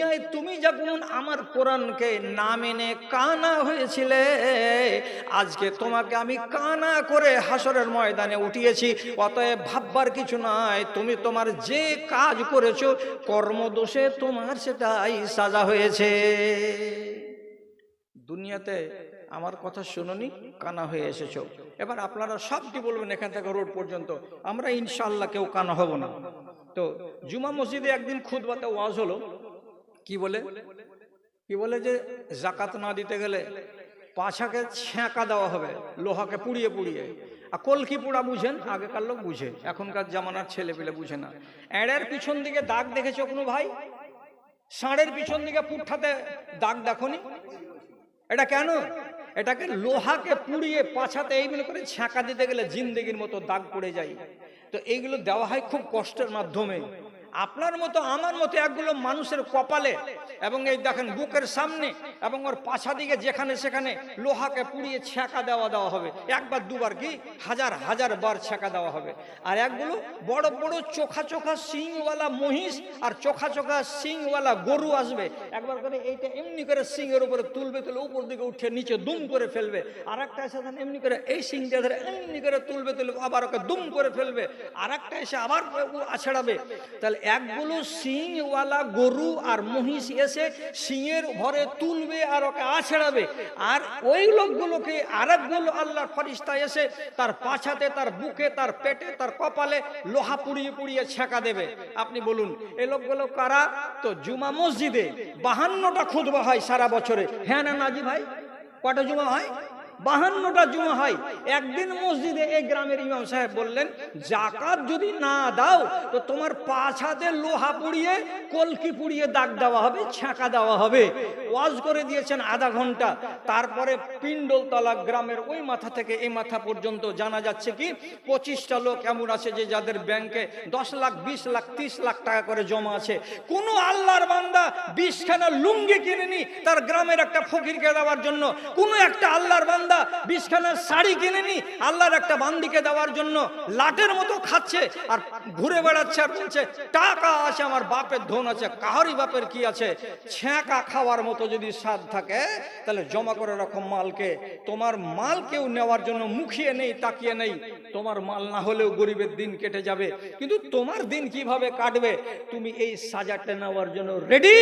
দুনিয়ায় তুমি যখন আমার কোরআনকে না মেনে কানা হয়েছিলে, আজকে তোমাকে আমি কানা করে হাসরের ময়দানে উঠিয়েছি। অতএব ভাববার কিছু নয়, তুমি তোমার যে কাজ করেছো কর্মদোষে তোমার সেটাই সাজা হয়েছে। দুনিয়াতে আমার কথা শুনুনি, কানা হয়ে এসেছো। এবার আপনারা সবটি বলবেন এখান থেকে রোড পর্যন্ত, আমরা ইনশাআল্লাহ কেউ কানা হব না। তো জুমা মসজিদে একদিন খুতবাতে ওয়াজ হলো, কি বলে যে জাকাত না দিতে গেলে পাছাকে ছ্যাঁকা দেওয়া হবে, লোহাকে পুড়িয়ে পুড়িয়ে। আর কলকি পোড়া বুঝেন, আগেকার লোক বুঝে, এখনকার জামানার ছেলে পেলে বুঝে না। এড়ের পিছন দিকে দাগ দেখেছো কোনো ভাই? ষাঁড়ের পিছন দিকে পুঠাতে দাগ দেখনি? এটা কেন? এটাকে লোহাকে পুড়িয়ে পাছাতে এইগুলো করে ছ্যাঁকা দিতে গেলে জিন্দেগির মতো দাগ পড়ে যায়। তো এইগুলো দেওয়া হয় খুব কষ্টের মাধ্যমে। আপনার মতো আমার মতো একগুলো মানুষের কপালে এবং এই দেখেন বুকের সামনে এবং ওর পাছা দিকে যেখানে সেখানে লোহাকে পুড়িয়ে ছ্যাঁকা দেওয়া হবে। একবার দুবার কি হাজার হাজার বার ছ্যাঁকা দেওয়া হবে। আর একগুলো বড় বড় চোখা চোখা শিংওয়ালা মহিষ আর চোখা চোখা শিংওয়ালা গরু আসবে, একবার করে এইটা এমনি করে শিংয়ের উপরে তুলবে, তুলে উপর দিকে উঠে নিচে দুম করে ফেলবে। আর একটা এসে এমনি করে এই শিংটা ধরে এমনি করে তুলবে, আবার ওকে দুম করে ফেলবে। আর একটা এসে আবার আছড়াবে। তাহলে একগুলো শিংওয়ালা গরু আর মহিষ এসে শিংয়ের ভরে তুলবে আর ওকে আছড়াবে। আর ওই লোকগুলোকে আরেকগুলো আল্লাহর ফেরেশতা এসে তার পাছাতে, তার বুকে, তার পেটে, তার কপালে লোহা পুড়িয়ে পুড়িয়ে ছ্যাঁকা দেবে। আপনি বলুন এই লোকগুলো কারা? তো জুমা মসজিদে 52টা খুতবা হয় সারা বছরে। হ্যাঁ না নাজি ভাই? কটা জুমা হয়? 52টা জুমা হয়। একদিন মসজিদে এই গ্রামের ইমাম সাহেব বললেন, জাকাত যদি না দাও তো তোমার পাছাতে লোহা পুড়িয়ে কলকি পুড়িয়ে দাগ দেওয়া হবে, ছ্যাঁকা দেওয়া হবে। ওয়াজ করে দিয়েছেন আধা ঘন্টা। তারপরে পিণ্ডলতলা গ্রামের ওই মাথা থেকে এই মাথা পর্যন্ত জানা যাচ্ছে কি 25টা লোক এমন আছে যে যাদের ব্যাংকে 10 লাখ, 20 লাখ, 30 লাখ টাকা করে জমা আছে। কোন আল্লাহর বান্দা 20খানা লুঙ্গি কিনেনি তার গ্রামের একটা ফকিরকে দেওয়ার জন্য। কোন একটা আল্লাহর বান্দা 20খানা শাড়ি কিনেনি আল্লাহর একটা বান্দিকে দেওয়ার জন্য। লাটের মতো খাচ্ছে আর ঘুরে বেড়াচ্ছে আর বলছে টাকা আছে, আমার বাপের ধন আছে। কাহারই বাপের কি আছে? ছ্যাঁকা খাওয়ার মতো যদি স্বাদ থাকে তাহলে জমা করে রাখো মালকে। তোমার মাল কেউ নেওয়ার জন্য মুখিয়ে নেই, তাকিয়ে নেই। তোমার মাল না হলেও গরিবের দিন কেটে যাবে, কিন্তু তোমার দিন কিভাবে কাটবে তুমি এই সাজাটা নেওয়ার জন্য রেডি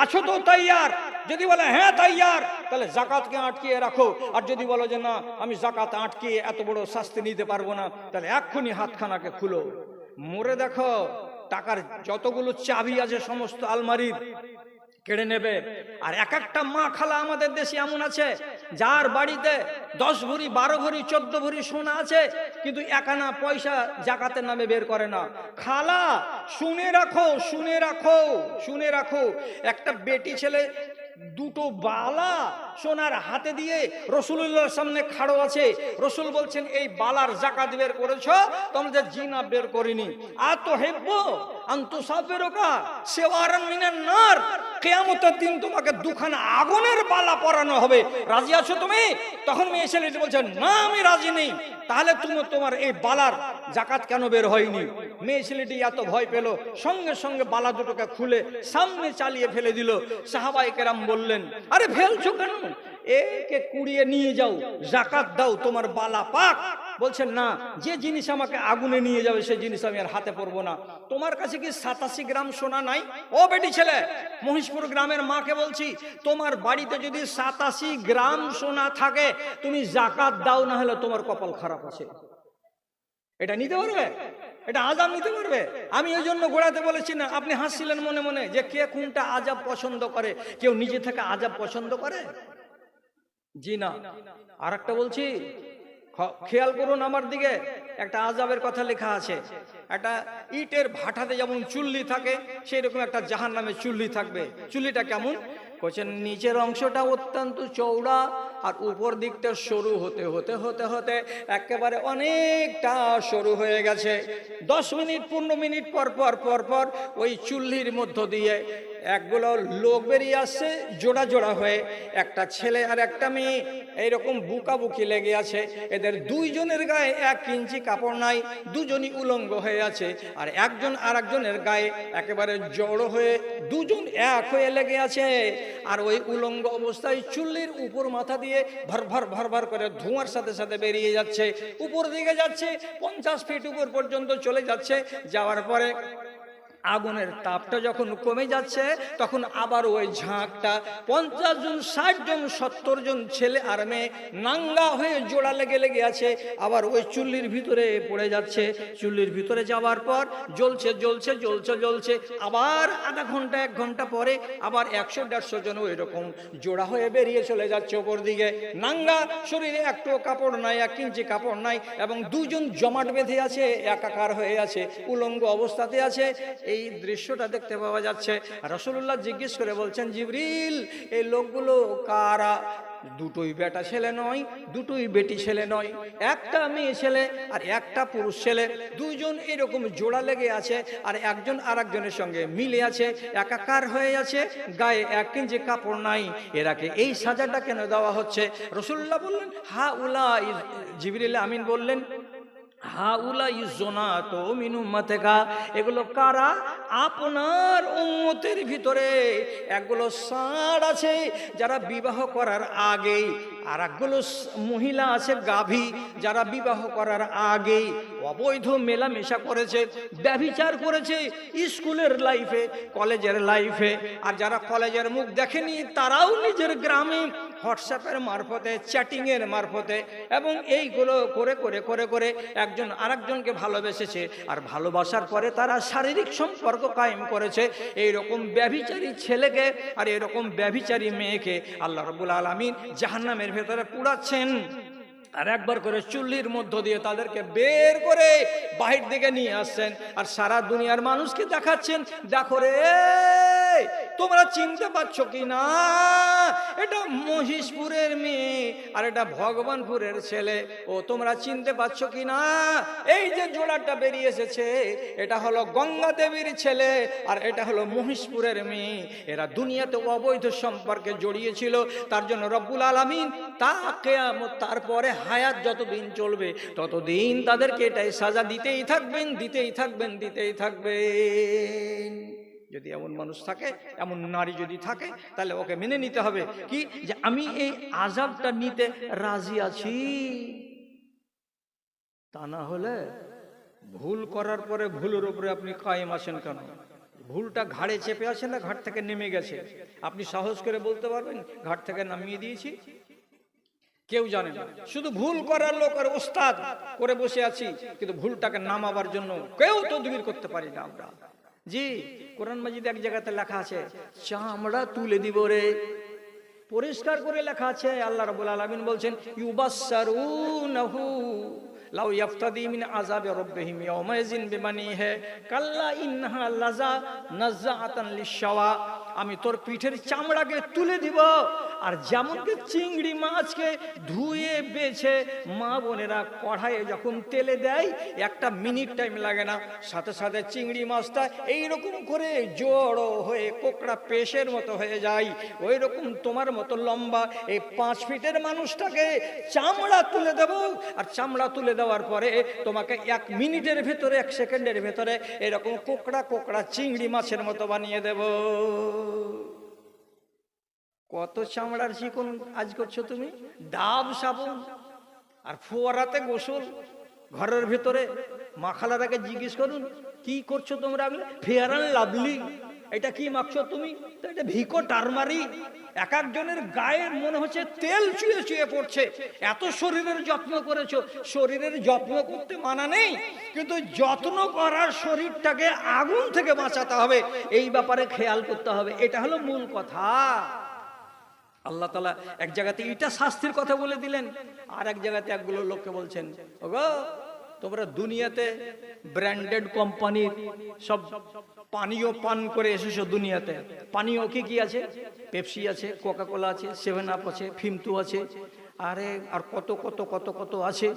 আছো তো? তৈয়ার? যদি বলে হ্যাঁ তৈয়ার, তাহলে জাকাতকে আটকিয়ে রাখো। আর যদি বলো যে না আমি জাকাত আটকিয়ে এত বড় শাস্তি নিতে পারবো না, তাহলে এক্ষুনি হাতখানাকে খুলো, মরে দেখো। টাকার যতগুলো চাবি আছে সমস্ত আলমারির কেড়ে নেবে। আর এক একটা মা খালা আমাদের দেশে এমন আছে যার বাড়িতে 10 ভরি, 12 ভরি, 14 ভরি সোনা আছে, কিন্তু একানা পয়সা জাকাতের নামে বের করে না। খালা শুনে রাখো, শুনে রাখো, শুনে রাখো, একটা বেটি ছেলে দুটো বালা সোনার হাতে দিয়ে রাসূলুল্লাহর সামনে খাড়ো আছে। রাসূল বলছেন এই বালার যাকাত বের করেছো? তোমরা জিনা বের করিনি। আতহিব্বু আন তুসাফিরুকা সিওয়ারান মিনান নার, কিয়ামতের দিন তোমাকে দুখানা আগুনের বালা পরানো হবে। রাজি আছো তুমি? তখন মেয়ে ছেলেটি বলছে না আমি রাজি নেই। তাহলে তুমি তোমার এই বালার যাকাত কেন বের হয়নি? মেয়ে ছেলেটি এত ভয় পেল, সঙ্গে সঙ্গে বালা দুটোকে খুলে সামনে চালিয়ে ফেলে দিল। সাহাবায়ে কেরাম বললেন আরে ফেলছো কেন? একে কুড়িয়ে নিয়ে যাও, যাকাত দাও, তোমার বালা পাক। বলছেন না, যে জিনিস আমাকে আগুনে নিয়ে যাবে সেই জিনিস আমি আর হাতে পরবো না। তোমার কাছে কি 87 গ্রাম সোনা নাই? ও বেটি ছেলে, মহিষপুর গ্রামের মাকে বলছি, তোমার বাড়িতে যদি 87 গ্রাম সোনা থাকে তুমি যাকাত দাও, না হলে তোমার কপাল খারাপ আছে। এটা নিতে পারবে? এটা আজাব নিতে পারবে? আমি ওই জন্য গোড়াতে বলেছি না, আপনি হাসছিলেন মনে মনে যে কে কোনটা আজাব পছন্দ করে। কেউ নিজে থেকে আজাব পছন্দ করে? জি না। আর একটা বলছি, খেয়াল করুন আমার দিকে, একটা আজাবের কথা লেখা আছে। একটা ইটের ভাটাতে যেমন চুল্লি থাকে সেই রকম একটা জাহান্নামে চুল্লি থাকবে। চুল্লিটা কেমন? বলছেন নিচের অংশটা অত্যন্ত চওড়া আর উপর দিকটা সরু হতে হতে হতে হতে একেবারে অনেকটা সরু হয়ে গেছে। 10 মিনিট 15 মিনিট পর পর পর পর ওই চুল্লির মধ্য দিয়ে একগুলো লোক বেরিয়ে আসছে জোড়া জোড়া হয়ে, একটা ছেলে আর একটা মেয়ে, এইরকম বুকাবুকি লেগে আছে। এদের দুইজনের গায়ে 1 ইঞ্চি কাপড় নাই, দুজনই উলঙ্গ হয়ে আছে। আর একজন আর একজনের গায়ে একেবারে জড়ো হয়ে দুজন এক হয়ে লেগে আছে। আর ওই উলঙ্গ অবস্থায় চুল্লির উপর মাথা দিয়ে ভর ভর ভর ভর করে ধোঁয়ার সাথে সাথে বেরিয়ে যাচ্ছে, উপর দিকে যাচ্ছে, 50 ফিট উপর পর্যন্ত চলে যাচ্ছে। যাওয়ার পরে আগুনের তাপটা যখন কমে যাচ্ছে, তখন আবার ওই ঝাঁকটা 50 জন, 60 জন, 70 জন ছেলে আর মেয়ে নাঙ্গা হয়ে জোড়া লেগে লেগে আছে, আবার ওই চুল্লির ভিতরে পড়ে যাচ্ছে। চুল্লির ভিতরে যাওয়ার পর জ্বলছে জ্বলছে জ্বলছে জ্বলছে, আবার আধা ঘন্টা 1 ঘন্টা পরে আবার 100-150 জন ওই রকম জোড়া হয়ে বেরিয়ে চলে যাচ্ছে ওপর দিকে। নাঙ্গা, শরীরে একটু কাপড় নাই, 1 ইঞ্চি কাপড় নাই, এবং দুজন জমাট বেঁধে আছে, একাকার হয়ে আছে, উলঙ্গ অবস্থাতে আছে। এই দৃশ্যটা দেখতে পাওয়া যাচ্ছে। রাসূলুল্লাহ জিজ্ঞেস করে বলছেন, জিবরিল, এই লোকগুলো কারা? দুটোই বেটা ছেলে নয়, দুটোই বেটি ছেলে নয়, একটা মেয়ে ছেলে আর একটা পুরুষ ছেলে, দুইজন এরকম জোড়া লেগে আছে, আর একজন আর একজনের সঙ্গে মিলে আছে, একাকার হয়ে আছে, গায়ে 1 ইঞ্চি কাপড় নাই। এরাকে এই সাজাটা কেন দেওয়া হচ্ছে? রাসূলুল্লাহ বললেন, হা উলা, জিবরিল আমিন বললেন, হাউলা ইজনাতো মিন উম্মাতিকা, এগুলো কারা? আপনার উম্মতের ভিতরে একগুলো ষাঁড় আছে যারা বিবাহ করার আগেই, আর একগুলো মহিলা আছে গাভী যারা বিবাহ করার আগেই অবৈধ মেলামেশা করেছে, ব্যভিচার করেছে স্কুলের লাইফে, কলেজের লাইফে। আর যারা কলেজের মুখ দেখেনি তারাও নিজের গ্রামে হোয়াটসঅ্যাপের মারফতে, চ্যাটিংয়ের মারফতে, এবং এইগুলো করে করে করে করে একজন আরেকজনকে ভালোবেসেছে, আর ভালোবাসার পরে তারা শারীরিক সম্পর্ক কায়েম করেছে। এইরকম ব্যভিচারী ছেলেকে আর এরকম ব্যভিচারী মেয়েকে আল্লাহ রাব্বুল আলামিন জাহান্নামের ভেতরে পুড়াচ্ছেন। আর একবার করে চুল্লির মধ্য দিয়ে তাদেরকে বের করে বাহির দিকে নিয়ে আসছেন, আর সারা দুনিয়ার মানুষকে দেখাচ্ছেন, দেখো রে, তোমরা চিনতে পারছো কি না, এটা মহিষপুরের মেয়ে আর এটা ভগবানপুরের ছেলে। ও তোমরা চিনতে পারছো কি না, এই যে জোড়াটা বেরিয়ে এসেছে এটা হলো গঙ্গা দেবীর ছেলে আর এটা হলো মহিষপুরের মেয়ে। এরা দুনিয়াতে অবৈধ সম্পর্কে জড়িয়েছিল, তার জন্য রব্বুল আলামিন তা কিয়ামত, তারপরে হায়াত যতদিন চলবে ততদিন তাদেরকে এটাই সাজা দিতেই থাকবেন, দিতেই থাকবেন, দিতেই থাকবেন। যদি এমন মানুষ থাকে, এমন নারী যদি থাকে, তাহলে ওকে মেনে নিতে হবে কি, যে আমি এই আযাবটা নিতে রাজি আছি। তা না হলে ভুল করার পরে ভুলের উপরে আপনি কায়েম আছেন কেন? ভুলটা ঘাড়ে চেপে আছে না ঘাট থেকে নেমে গেছে? আপনি সাহস করে বলতে পারবেন ঘাট থেকে নামিয়ে দিয়েছি? কেউ জানে না, শুধু ভুল করার লোক আর ওস্তাদ করে বসে আছি, কিন্তু ভুলটাকে নামাবার জন্য কেউ তদবির করতে পারি না আমরা। জি, কোরআন মাজিদে এক জায়গাতে লেখা আছে, চামড়া তুলে দিব রে, পরিষ্কার করে লেখা আছে। আল্লাহ রাব্বুল আলামিন বলছেন, ইউবাসসারুনাহু লাউ ইয়াফতাদি মিন আযাবি রাব্বিহিম ইয়াওমাইযিন বিমানিহি কাল্লা ইন্নাহা লাযা নাযাআতান লিশাওয়া। আমি তোর পিঠের চামড়াকে তুলে দিব। আর যেমনকি চিংড়ি মাছকে ধুয়ে বেছে মা বোনেরা কড়াইয়ে যখন তেলে দেয়, 1 মিনিট টাইম লাগে না, সাথে সাথে চিংড়ি মাছটা এইরকম করে জড়ো হয়ে কোকড়া পেশের মতো হয়ে যায়। ওই রকম তোমার মতো লম্বা এই 5 ফিটের মানুষটাকে চামড়া তুলে দেব, আর চামড়া তুলে দেওয়ার পরে তোমাকে 1 মিনিটের ভেতরে, 1 সেকেন্ডের ভেতরে এরকম কোকড়া কোকড়া চিংড়ি মাছের মতো বানিয়ে দেব। কত চামড়ার চিকন আজ করছো তুমি? ডাব সাবুন আর ফোয়ারাতে গোসল, ঘরের ভেতরে মা খালারাকে জিজ্ঞেস করুন কি করছো তোমরা? ফেয়ার অ্যান্ড লাভলি, এটা কি মাখছো তুমি? তো এটা ভিকো টারমারিক। এক একজনের গায়ে মনে হচ্ছে তেল চুয়ে চুয়ে পড়ছে, এত শরীরের যত্ন করেছো। শরীরের যত্ন করতে মানা নেই, কিন্তু যত্ন করার শরীরটাকে আগুন থেকে বাঁচাতে হবে, এই ব্যাপারে খেয়াল করতে হবে। এটা হলো মূল কথা। আল্লাহ তাআলা এক জায়গাতে এটা শাস্তির কথা বলে দিলেন, আর এক জায়গাতে একগুলো লোককে বলছেন, ওগো তোমরা দুনিয়াতে ব্র্যান্ডেড কোম্পানির সব পানীয় পান করে এসেছো। দুনিয়াতে পানীয় কি কি আছে? পেপসি আছে, কোকা কোলা আছে, 7 আপ আছে, ফিমতু আছে, আরে আর কত কত কত কত আছে।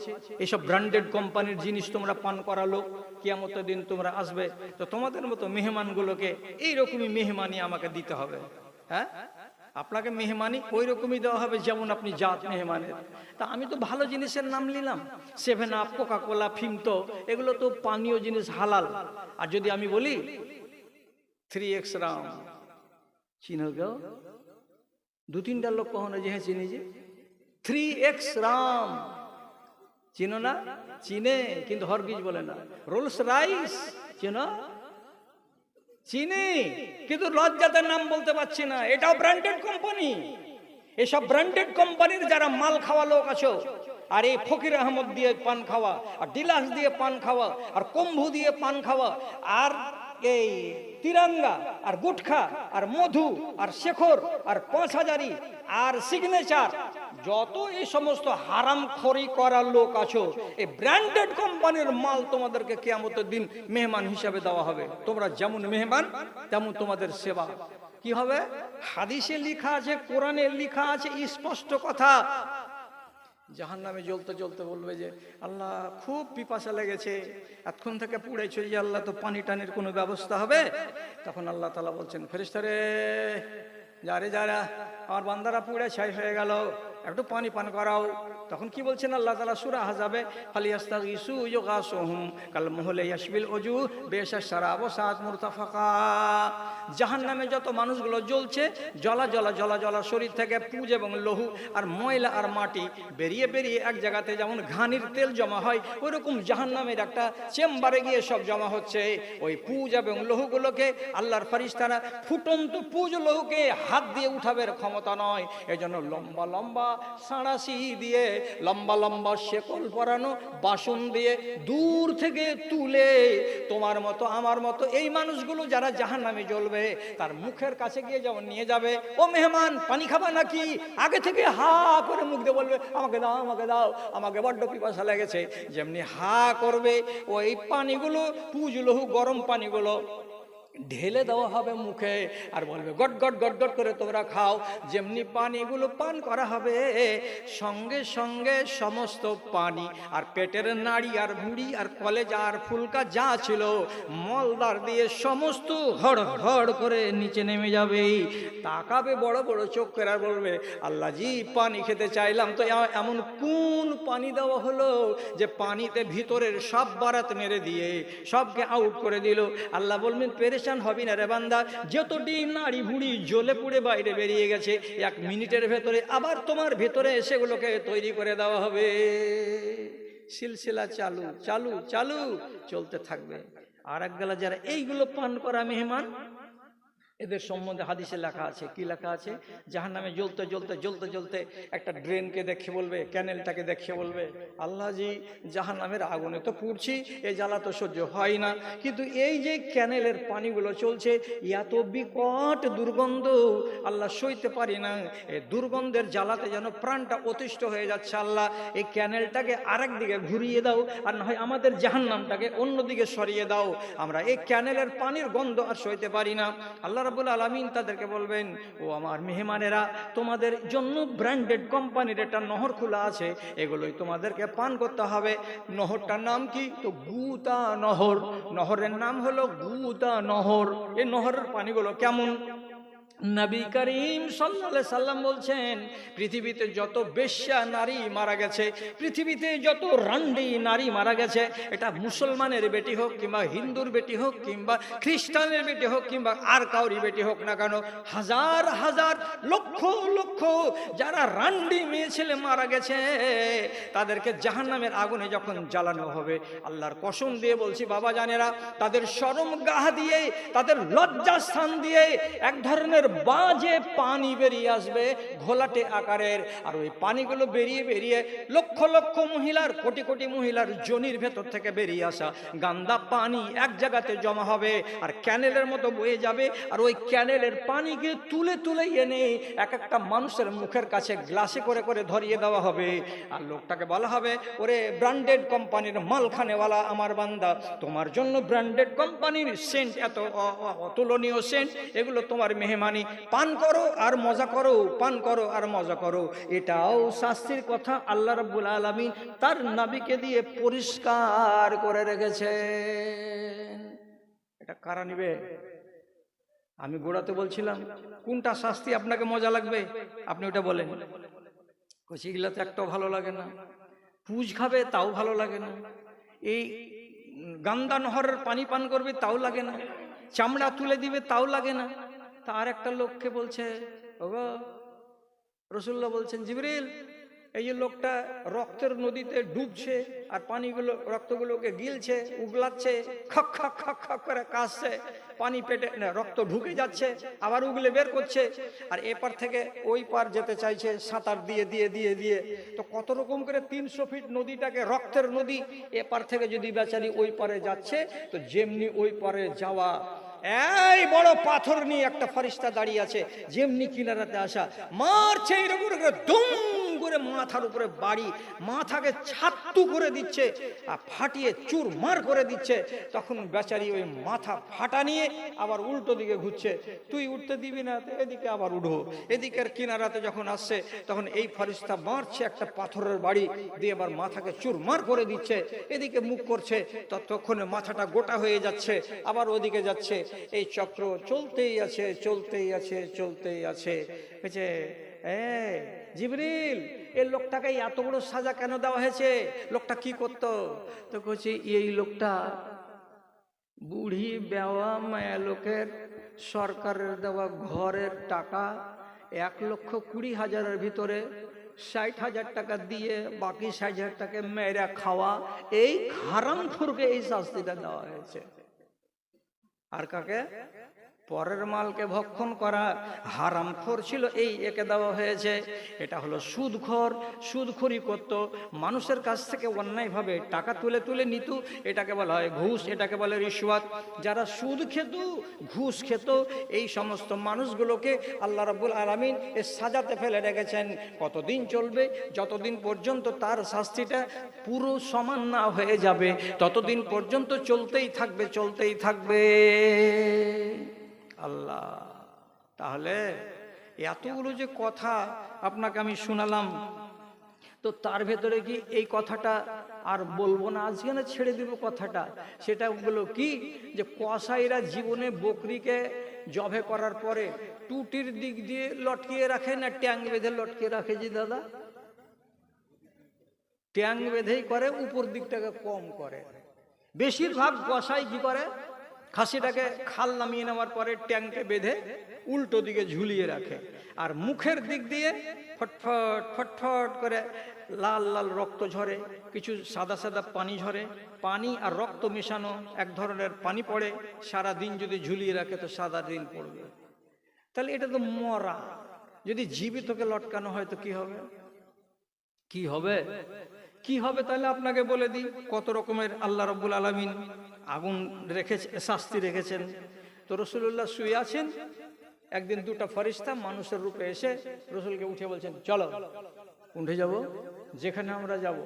এইসব ব্র্যান্ডেড কোম্পানির জিনিস তোমরা পান করালো, কিয়ামতের দিন তোমরা আসবে, তো তোমাদের মতো মেহমানগুলোকে এইরকমই মেহমানি আমাকে দিতে হবে। হ্যাঁ, আপনাকে মেহমানি ওই রকমই দেওয়া হবে যেমন আপনি জাত মেহমানের। তা আমি তো ভালো জিনিসের নাম নিলাম, 7 আপ, কোকা কোলা, ফিমতো, এগুলো তো পানীয় জিনিস, হালাল। আর যদি আমি বলি 3x রাম, চিনো গো? 2-3টা লোক কখনো যে হ্যাঁ চিনি, যে 3x রাম চিনো না? চিনে, কিন্তু হরগিজ বলে না। রোলস রাইস চিনো? চিনি, কিন্তু লজ্জাতে নাম বলতে পারছি না। এটাও ব্র্যান্ডেড কোম্পানি। এসব ব্র্যান্ডেড কোম্পানির যারা মাল খাওয়া লোক আছো, আর এই ফকির আহমদ দিয়ে পান খাওয়া, আর ডিলাস দিয়ে পান খাওয়া, আর কম্ভু দিয়ে পান খাওয়া, আর এই তিরঙ্গা, আর গুটখা, আর মধু, আর শেখর, আর 5000 আর সিগনেচার, যত এই সমস্ত হারামখোরি করার লোক আছো, এই ব্র্যান্ডেড কোম্পানির মাল তোমাদেরকে কিয়ামতের দিন মেহমান হিসাবে দেওয়া হবে। তোমরা যেমন মেহমান তেমন তোমাদের সেবা। কি হবে? হাদিসে লেখা আছে, কোরআনে লেখা আছে, স্পষ্ট কথা। জাহান্নামে জ্বলতে জ্বলতে বলবে যে আল্লাহ খুব পিপাসা লেগেছে, এতক্ষণ থেকে পুড়েছে, যে আল্লাহ তো পানি টানির কোনো ব্যবস্থা হবে? তখন আল্লাহ তাআলা বলছেন, ফেরেশতারে যারা আমার বান্দারা পুড়ে ছাই হয়ে গেল, একটু পানি পান করাও। তখন কি বলছেন আল্লাহ তাআলা সূরা আহজাবে, ফালিয়াস্তাগিসু ইউগাসুহুম কালমুহলি ইয়াশবিল ওজু বিশা শারাব সাত মুরতাফাকা। জাহান্নামে যত মানুষগুলো জ্বলছে, জ্বলা জ্বলা জ্বলা জ্বলা শরীর থেকে পুজ এবং লহু আর ময়লা আর মাটি বেরিয়ে বেরিয়ে এক জায়গাতে যেমন ঘানির তেল জমা হয়, ওইরকম জাহান্নামের একটা চেম্বারে গিয়ে সব জমা হচ্ছে। ওই পুজ এবং লহুগুলোকে আল্লাহর ফেরেশতারা ফুটন্ত পুজ লহুকে হাত দিয়ে উঠাবের ক্ষমতা নয়, এজন্য লম্বা লম্বা সাঁড়াশি দিয়ে, লম্বা লম্বা শেকল পরানো বাসন দিয়ে দূর থেকে তুলে তোমার মতো আমার মতো এই মানুষগুলো যারা জাহান্নামে জ্বলবে তার মুখের কাছে গিয়ে যেমন নিয়ে যাবে, ও মেহমান পানি খাবা নাকি, আগে থেকে হা করে মুখ দিয়ে বলবে আমাকে দাও আমাকে দাও, আমাকে বড্ড পিপাসা লেগেছে, যেমনি হা করবে ওই পানিগুলো পুজলহু গরম পানিগুলো ঢেলে দেওয়া হবে মুখে, আর বলবে গট গট গট গট করে তোমরা খাও। যেমনি পানিগুলো পান করা হবে, সঙ্গে সঙ্গে সমস্ত পানি আর পেটের নাড়ি আর ভুঁড়ি আর কলেজা আর ফুলকা যা ছিল মলদার দিয়ে সমস্ত হড় হড় করে নিচে নেমে যাবে। তাকাবে বড় বড় চোখ করে আর বলবে আল্লাহ জি পানি খেতে চাইলাম, তো এমন কোন পানি দেওয়া হলো যে পানিতে ভিতরের সব বারাত মেরে দিয়ে সবকে আউট করে দিল। আল্লাহ বলবেন পেরেশান হবি না রে বান্দা, যতটি নাড়ি ভুঁড়ি জ্বলে পুড়ে বাইরে বেরিয়ে গেছে 1 মিনিটের ভেতরে আবার তোমার ভেতরে সেগুলোকে তৈরি করে দেওয়া হবে। সিলসিলা চালু চালু চালু চলতে থাকবে। আর এক গেলা যারা এইগুলো পান করা মেহমান, এদের সম্বন্ধে হাদিসে লেখা আছে। কি লেখা আছে? জাহান্নামে জ্বলতে জ্বলতে জ্বলতে জ্বলতে একটা ড্রেনকে দেখে বলবে, ক্যানেলটাকে দেখে বলবে আল্লাহ জি জাহান্নামের আগুনে তো পুড়ছি, এই জ্বালা তো সহ্য হয় না, কিন্তু এই যে ক্যানেলের পানিগুলো চলছে এত বিকট দুর্গন্ধ আল্লাহ সইতে পারি না, এই দুর্গন্ধের জ্বালাতে যেন প্রাণটা অতিষ্ঠ হয়ে যাচ্ছে। আল্লাহ এই ক্যানেলটাকে আরেক দিকে ঘুরিয়ে দাও, আর না হয় আমাদের জাহান্নামটাকে অন্যদিকে সরিয়ে দাও, আমরা এই ক্যানেলের পানির গন্ধ আর সইতে পারি না। আল্লাহ রাব্বুল আলামিন তাদেরকে বলবেন ও আমার মেহমানেরা, তোমাদের জন্য ব্র্যান্ডেড কোম্পানির একটা নহর খোলা আছে, এগুলোই তোমাদেরকে পান করতে হবে। নহরটার নাম কি? তো গুতা নহর। নহরের নাম হলো গুতা নহর। এই নহরের পানিগুলো কেমন? নবী করিম সাল্লাল্লাহু আলাইহি সাল্লাম বলছেন পৃথিবীতে যত বেশ্যা নারী মারা গেছে, পৃথিবীতে যত রান্ডি নারী মারা গেছে, এটা মুসলমানের বেটি হোক কিংবা হিন্দুর বেটি হোক কিংবা খ্রিস্টানের বেটি হোক কিংবা আর কাউরি বেটি হোক না কেন, হাজার হাজার লক্ষ লক্ষ যারা রান্ডি মেয়ে ছেলে মারা গেছে তাদেরকে জাহান্নামের আগুনে যখন জ্বালানো হবে, আল্লাহর কসম দিয়ে বলছি বাবা জানেরা, তাদের শরম গাহ দিয়ে, তাদের লজ্জা স্থান দিয়ে এক ধরনের বাজে পানি বেরিয়ে আসবে ঘোলাটে আকারের, আর ওই পানিগুলো বেরিয়ে বেরিয়ে লক্ষ লক্ষ মহিলার, কোটি কোটি মহিলার যোনির ভেতর থেকে বেরিয়ে আসা গান্দা পানি এক জায়গাতে জমা হবে আর ক্যানেলের মতো বয়ে যাবে, আর ওই ক্যানেলের পানিকে তুলে তুলে এনে এক একটা মানুষের মুখের কাছে গ্লাসে করে করে ধরিয়ে দেওয়া হবে, আর লোকটাকে বলা হবে ওরে ব্র্যান্ডেড কোম্পানির মালখানেওয়ালা আমার বান্দা, তোমার জন্য ব্র্যান্ডেড কোম্পানির সেন্ট, এত অতুলনীয় সেন্ট, এগুলো তোমার মেহমানি পানি পান করো আর মজা করো, পান করো আর মজা করো। এটাও শাস্তির কথা আল্লাহ রাব্বুল আলামিন তার নবীকে দিয়ে পরিষ্কার করে রেখেছেন। এটা কারা নিবে? আমি গোড়াতে বলছিলাম কোনটা শাস্তি আপনাকে মজা লাগবে, আপনি ওটা বলেন। কচিগুলাতে একটাও ভালো লাগে না, পুজ খাবে তাও ভালো লাগে না, এই গান্দা নহরের পানি পান করবে তাও লাগে না, চামড়া তুলে দিবে তাও লাগে না। তা আর একটা লোককে বলছে, ওগো রাসূলুল্লাহ বলছেন, জিবরিল এই যে লোকটা রক্তের নদীতে ডুবছে আর পানিগুলো রক্তগুলোকে গিলছে, উগলাচ্ছে, খক খক খক খক করে কাশছে, পানি পেটে রক্ত ঢুকে যাচ্ছে, আবার উগলে বের করছে, আর এপার থেকে ওই পার যেতে চাইছে সাঁতার দিয়ে দিয়ে দিয়ে দিয়ে। তো কত রকম করে 300 ফিট নদীটাকে, রক্তের নদী, এপার থেকে যদি বেচারি ওই পারে যাচ্ছে, তো যেমনি ওই পারে যাওয়া, এই বড় পাথর নিয়ে একটা ফেরেশতা দাঁড়িয়ে আছে, যেমনি কিনারাতে আসা মারছে এরকম করে দুম করে মাথার উপরে বাড়ি, মাথাকে ছাত্তু করে দিচ্ছে আর ফাটিয়ে চুরমার করে দিচ্ছে। তখন বেচারি ওই মাথা ফাটা নিয়ে আবার উল্টো দিকে ঘুরছে, তুই উঠতে দিবি না, এদিকে আবার উঠো। এদিকের কিনারাতে যখন আসছে তখন এই ফেরেশতা মারছে একটা পাথরের বাড়ি দিয়ে, আবার মাথাকে চুরমার করে দিচ্ছে, এদিকে মুখ করছে, ততক্ষণে মাথাটা গোটা হয়ে যাচ্ছে, আবার ওদিকে যাচ্ছে। এই চক্র চলতেই আছে চলতেই আছে চলতেই আছে। বুঝছে জিবরিল এই লোকটাকে এত বড় সাজা কেন দেওয়া হয়েছে? লোকটা কি করতো? তো বলছি এই লোকটা বুড়ি বেওয়া মায়া লোকের সরকারের দেওয়া ঘরের টাকা 1,20,000-এর ভিতরে 60,000 টাকা দিয়ে বাকি 60,000 টাকা মেয়েরা খাওয়া, এই হারামখোরকে এই শাস্তিটা দেওয়া হয়েছে। আর কাকে? পরের মালকে ভক্ষণ করা হারামখোর ছিল, এই একে দেওয়া হয়েছে। এটা হলো সুদখোর, সুদখোরি করত, মানুষের কাছ থেকে অন্যায়ভাবে টাকা তুলে তুলে নিত, এটাকে বলা হয় ঘুষ, এটাকে বলে রিশওয়াত। যারা সুদ খেত, ঘুষ খেত, এই সমস্ত মানুষগুলোকে আল্লাহ রাব্বুল আলামিন এ সাজাতে ফেলে রেখেছেন। কতদিন চলবে? যতদিন পর্যন্ত তার শাস্তিটা পুরো সমান না হয়ে যাবে, ততদিন পর্যন্ত চলতেই থাকবে চলতেই থাকবে। আল্লাহ, তাহলে এতগুলো যে কথা আপনাকে আমি শোনালাম, তো তার ভেতরে কি এই কথাটা আর বলবো না, আজকে না ছেড়ে দিব কথাটা? সেটা হলো কি, যে কসাইরা জীবনে বকরিকে জবে করার পরে টুটির দিক দিয়ে লটকিয়ে রাখে না ট্যাং বেঁধে লটকিয়ে রাখে? জি দাদা, ট্যাং বেঁধেই করে, উপর দিকটাকে কম করে। বেশিরভাগ কসাই কি করে, খাসিটাকে খাল নামিয়ে নেওয়ার পরে ট্যাংকে বেঁধে উল্টো দিকে ঝুলিয়ে রাখে, আর মুখের দিক দিয়ে ফটফট ফটফট করে লাল লাল রক্ত ঝরে, কিছু সাদা সাদা পানি ঝরে, পানি আর রক্ত মেশানো এক ধরনের পানি পড়ে। সারা দিন যদি ঝুলিয়ে রাখে তো সাদা দিন পড়বে। তাহলে এটা তো মরা। যদি জীবিতকে লটকানো হয় তো কি হবে? কি হবে? কি হবে? তাহলে আপনাকে বলে দিই কত রকমের আল্লাহ রাব্বুল আলামিন আগুন রেখেছে, শাস্তি রেখেছেন। তো রাসূলুল্লাহ শুয়ে আছেন, একদিন দুটা ফেরেশতা মানুষের রূপে এসে রাসূলকে উঠে বলছেন, চলো উঠে যাব, যেখানে আমরা যাব।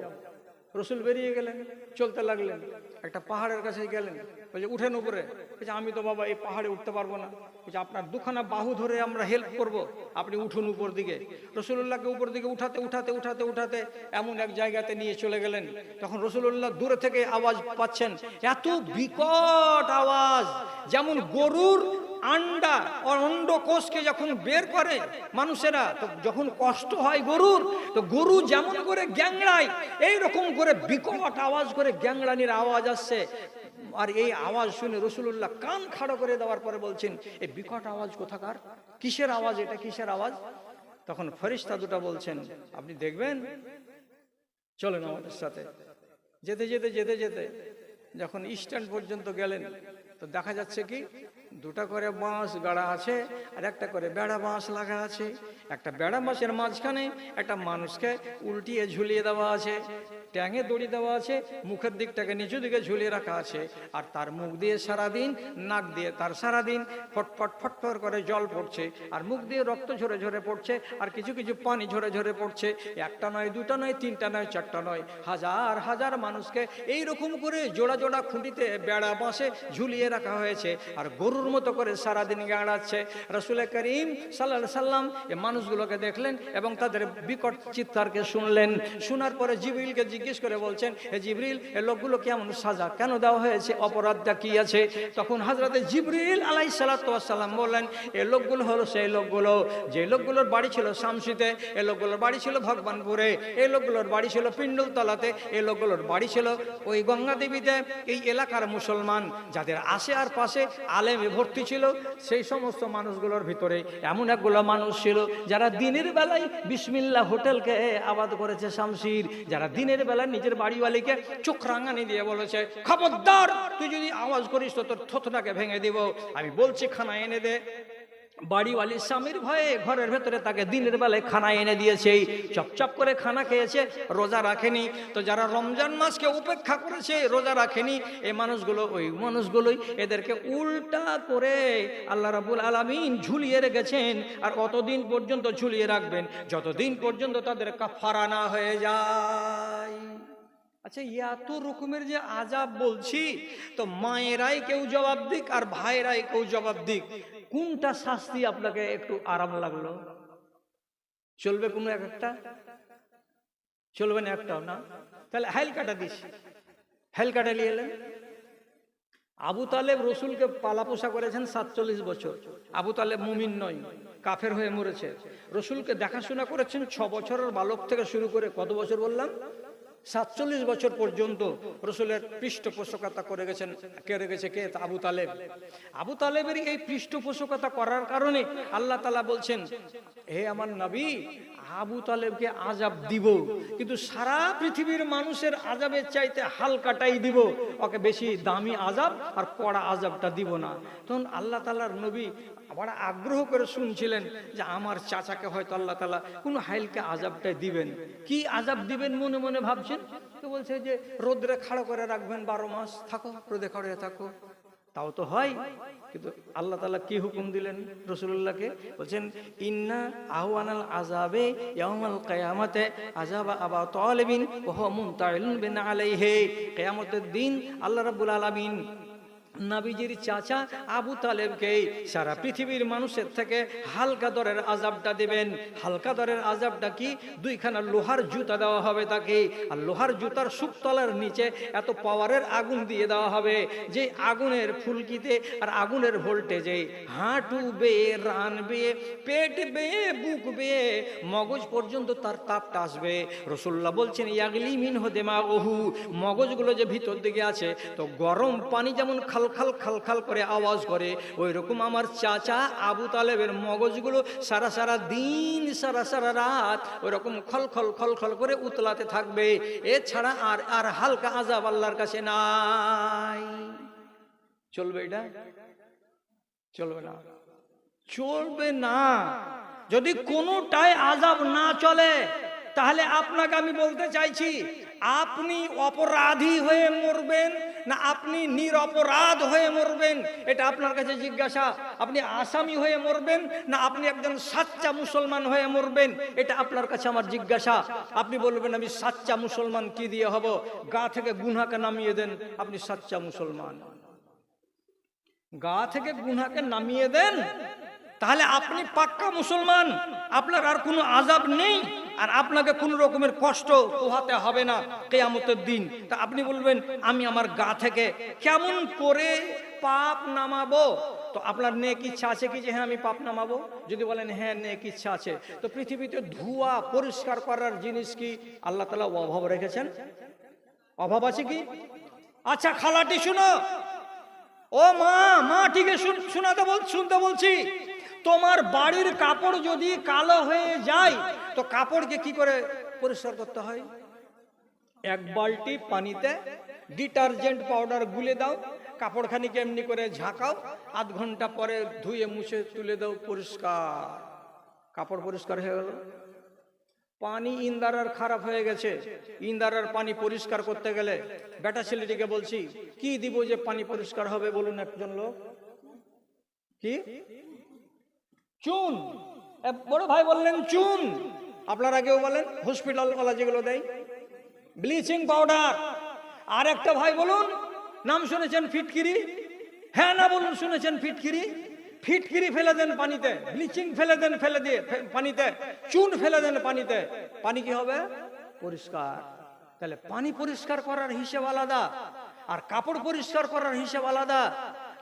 রাসূল বেরিয়ে গেলেন, চলতে লাগলেন, একটা পাহাড়ের কাছে গেলেন, বলছে উঠেন উপরে। বলছে আমি তো বাবা এই পাহাড়ে উঠতে পারবো না। বলছে আপনার দুখানা বাহু ধরে আমরা হেল্প করব, আপনি উঠুন উপর দিকে। রাসূলুল্লাহকে উপর দিকে উঠাতে উঠাতে উঠাতে উঠাতে এমন এক জায়গাতে নিয়ে চলে গেলেন। তখন রাসূলুল্লাহ দূরে থেকে আওয়াজ পাচ্ছেন, এত বিকট আওয়াজ, যেমন গরুর আন্ডা অন্ডকোষকে যখন বের করে মানুষেরা, তো যখন কষ্ট হয় গরুর, তো গরু যেমন করে গ্যাংড়ায়, এইরকম করে বিকট আওয়াজ করে গ্যাংড়ানির আওয়াজ আসছে। আর এই আওয়াজ শুনে রাসূলুল্লাহ কান খাড়া করে দেওয়ার পরে বলছেন, এই বিকট আওয়াজ কোথাকার? কিসের আওয়াজ এটা? কিসের আওয়াজ? তখন ফেরেশতা দুটো বলছেন, আপনি দেখবেন, চলেন আমাদের সাথে। যেতে যেতে যেতে যেতে যখন স্ট্যান্ড পর্যন্ত গেলেন, তো দেখা যাচ্ছে কি দুটা করে বাঁশ গাড়া আছে আর একটা করে বেড়া বাঁশ লাগা আছে। একটা বেড়া বাঁশের মাঝখানে একটা মানুষকে উল্টিয়ে ঝুলিয়ে দেওয়া আছে। ট্যাঙে দড়ি দেওয়া আছে, মুখের দিকটাকে নিচু দিকে ঝুলিয়ে রাখা আছে, আর তার মুখ দিয়ে সারাদিন, নাক দিয়ে তার সারাদিন ফটফট ফটফট করে জল পড়ছে, আর মুখ দিয়ে রক্ত ঝরে ঝরে পড়ছে, আর কিছু কিছু পানি ঝরে ঝরে পড়ছে। একটা নয়, দুটা নয়, তিনটা নয়, চারটা নয়, হাজার হাজার মানুষকে এইরকম করে জোড়া জোড়া খুঁটিতে বেড়া বাঁশে ঝুলিয়ে রাখা হয়েছে, আর গরুর মতো করে সারাদিন গাড়াচ্ছে। রাসূল করিম সাল্লাল্লাহু আলাইহি সাল্লাম এই মানুষগুলোকে দেখলেন এবং তাদের বিকট চিৎকারকে শুনলেন। শোনার পরে জিবরিলকে জিজ্ঞেস করে বলছেন, হে জিবরিল, এই লোকগুলো কেমন সাজা কেন দেওয়া হয়েছে, অপরাধটা কি আছে? তখন হযরতে জিবরিল আলাইহিস সালাতু ওয়াস সালাম বললেন, এই লোকগুলো হলো সেই লোকগুলো যে লোকগুলোর বাড়ি ছিল শামসিতে, এই লোকগুলোর বাড়ি ছিল ভগবানপুরে, এই লোকগুলোর বাড়ি ছিল পিণ্ডলতলাতে, এই লোকগুলোর বাড়ি ছিল ওই গঙ্গা দেবীতে। এই এলাকার মুসলমান যাদের আশে আর পাশে আলেমে ভর্তি ছিল, সেই সমস্ত মানুষগুলোর ভিতরে এমন একগুলো মানুষ ছিল যারা দিনের বেলায় বিসমিল্লাহ হোটেলকে আবাদ করেছে শামসির, যারা দিনের বেলায় নিজের বাড়িওয়ালিকে চোখ রাঙানি দিয়ে বলেছে, খবরদার তুই যদি আওয়াজ করিস তো তোর থোতনাকে ভেঙে দিব, আমি বলছি খানা এনে দে। বাড়িওয়ালি স্বামীর ভয়ে ঘরের ভেতরে তাকে দিনের বেলায় খানা এনে দিয়েছে, চপচপ করে খানা খেয়েছে, রোজা রাখেনি। তো যারা রমজান মাসকে উপেক্ষা করেছে, রোজা রাখেনি, এই মানুষগুলো ওই মানুষগুলোই এদেরকে উল্টা করে আল্লাহ রাব্বুল আলামিন ঝুলিয়ে রেখেছেন, আর অতদিন পর্যন্ত ঝুলিয়ে রাখবেন যতদিন পর্যন্ত তাদের কাফারা না হয়ে যায়। আচ্ছা, এত রকমের যে আযাব বলছি, তো মায়েরাই কেউ জবাব দিক আর ভাইরাই কেউ জবাব দিক, কোনটা শাস্তি আপনাকে একটু আরাম লাগলো? চলবে কোনো একটা? চলবে না একটাও না? তাহলে হাইল কাটা দিছি, হাইল কাটা নিয়ে এলেন। আবু তালেব রসুলকে পালা পোষা করেছেন 47 বছর। আবু তালেব মুমিন নয়, কাফের হয়ে মরেছে। রসুলকে দেখাশোনা করেছেন 6 বছরের বালক থেকে শুরু করে কত বছর বললাম? 47 বছর পর্যন্ত রসুলের পৃষ্ঠপোষকতা করে গেছে কে? আবু তালেব। আবু তালেবের এই পৃষ্ঠপোষকতা করার কারণে আল্লাহ তাআলা বলছেন, হে আমার নবী, আবু তালেবকে আযাব দিব, কিন্তু সারা পৃথিবীর মানুষের আযাবের চাইতে হালকাটাই দিব, ওকে বেশি দামি আযাব আর কড়া আযাবটা দিব না। তখন আল্লাহ তাআলার নবী আবার আগ্রহ করে শুনছিলেন যে আমার চাচাকে হয়তো আল্লাহ তাআলা কোন হাইলকে আযাবটাই দিবেন। কি আযাব দিবেন মনে মনে ভাবছেন। তো বলছে যে রোদ্রে খাড়া করে রাখবেন 12 মাস, থাকো রোদে খাড়া থাকো। তাও তো হয়, কিন্তু আল্লাহ তাআলা কি হুকুম দিলেন রাসূলুল্লাহকে? বলছেন, ইন্না আহওয়ানাল আযাবে ইয়াউমাল কিয়ামাতে আযাবা আবা তালিবিন ওয়া হুয়া মুনতাইলুন বিন আলাইহি। কিয়ামতের দিন আল্লাহ রাব্বুল আলামিন নবীজির চাচা আবু তালেবকে সারা পৃথিবীর মানুষের থেকে হালকা দরের আযাবটা দিবেন। হালকা দরের আযাবটা কি? 2খানা লোহার জুতা দেওয়া হবে তাকে, আর লোহার জুতার সুপতলার নিচে এত পাওয়ারের আগুন দিয়ে দেওয়া হবে যে আগুনের ফুলকিতে আর আগুনের ভোল্টেজে হাঁটু বেয়ে, রান বেয়ে, পেট বেয়ে, বুক বেয়ে মগজ পর্যন্ত তার তাপটা আসবে। রাসূলুল্লাহ বলছেন, ইয়াগলি মিনহু দিমাগুহু, মগজগুলো যে ভিতর দিকে আছে, তো গরম পানি যেমন খালখাল খালখাল করে আওয়াজ করে, ওই রকম আমার চাচা আবু তালেবের মগজগুলো সারা দিন সারা রাত ওই রকম খলখল খলখল করে উতলাতে থাকবে। এছাড়া আর হালকা আযাব আল্লাহর কাছে নাই। চলবে এটা? চলবে না, চলবে না। যদি কোনোটাই আযাব না চলে, তাহলে আপনাকে আমি বলতে চাইছি, আপনি অপরাধী হয়ে মরবেন না আপনি নিরপরাধ হয়ে মরবেন, এটা আপনার কাছে জিজ্ঞাসা। আপনি আসামি হয়ে মরবেন না আপনি একজন সাচ্চা মুসলমান হয়ে মরবেন, এটা আপনার কাছে আমার জিজ্ঞাসা। আপনি বলবেন আমি সাচ্চা মুসলমান কি দিয়ে হব? গা থেকে গুনাহকে নামিয়ে দেন, আপনি সাচ্চা মুসলমান। গা থেকে গুনাহকে নামিয়ে দেন, তাহলে আপনি পাক্কা মুসলমান। আপনার আর কোনো আযাব নেই, আর আপনাকে কোনো রকমের কষ্ট পোহাতে হবে না কিয়ামতের দিন। তা আপনি বলবেন আমি আমার গা থেকে কেমন করে পাপ নামাবো? তো আপনার নেক ইচ্ছা আছে কি যে হ্যাঁ আমি পাপ নামাবো? যদি বলেন হ্যাঁ নেক ইচ্ছা আছে, তো পৃথিবীতে ধোঁয়া পরিষ্কার করার জিনিস কি আল্লাহ তাআলা অভাব রেখেছেন? অভাব আছে কি? আচ্ছা খালাটি শুনো, ও মা ঠিক আছে শুনতে বলছি। তোমার বাড়ির কাপড় যদি কালো হয়ে যায়, তো কাপড়কে কি করে পরিষ্কার করতে হয়? 1 বালতি পানিতে ডিটারজেন্ট পাউডার গুলে দাও, কাপড়খানিকে এমনি করে ঝাঁকাও, আধ ঘন্টা পরে ধুয়ে মুছে তুলে দাও, পরিষ্কার, কাপড় পরিষ্কার হয়ে গেল। পানি ইন্দারার খারাপ হয়ে গেছে, ইন্দারার পানি পরিষ্কার করতে গেলে বেটা ছেলেটিকে বলছি, কি দিব যে পানি পরিষ্কার হবে বলুন একজন লোক? কি? চুন। বড় ভাই বললেন চুন। আপনারা কেউ বলেন হসপিটাল ওয়ালা যেগুলো দেয় ব্লিচিং পাউডার। আর একটা ভাই বলুন, নাম শুনেছেন ফিটকিরি? হ্যাঁ না বলুন শুনেছেন ফিটকিরি? ফিটকিরি ফেলে দেন পানিতে, ব্লিচিং ফেলে দেন, ফেলে দিয়ে পানিতে চুন ফেলে দেন পানিতে, পানি কি হবে? পরিষ্কার। তাহলে পানি পরিষ্কার করার হিসেব আলাদা, আর কাপড় পরিষ্কার করার হিসেব আলাদা।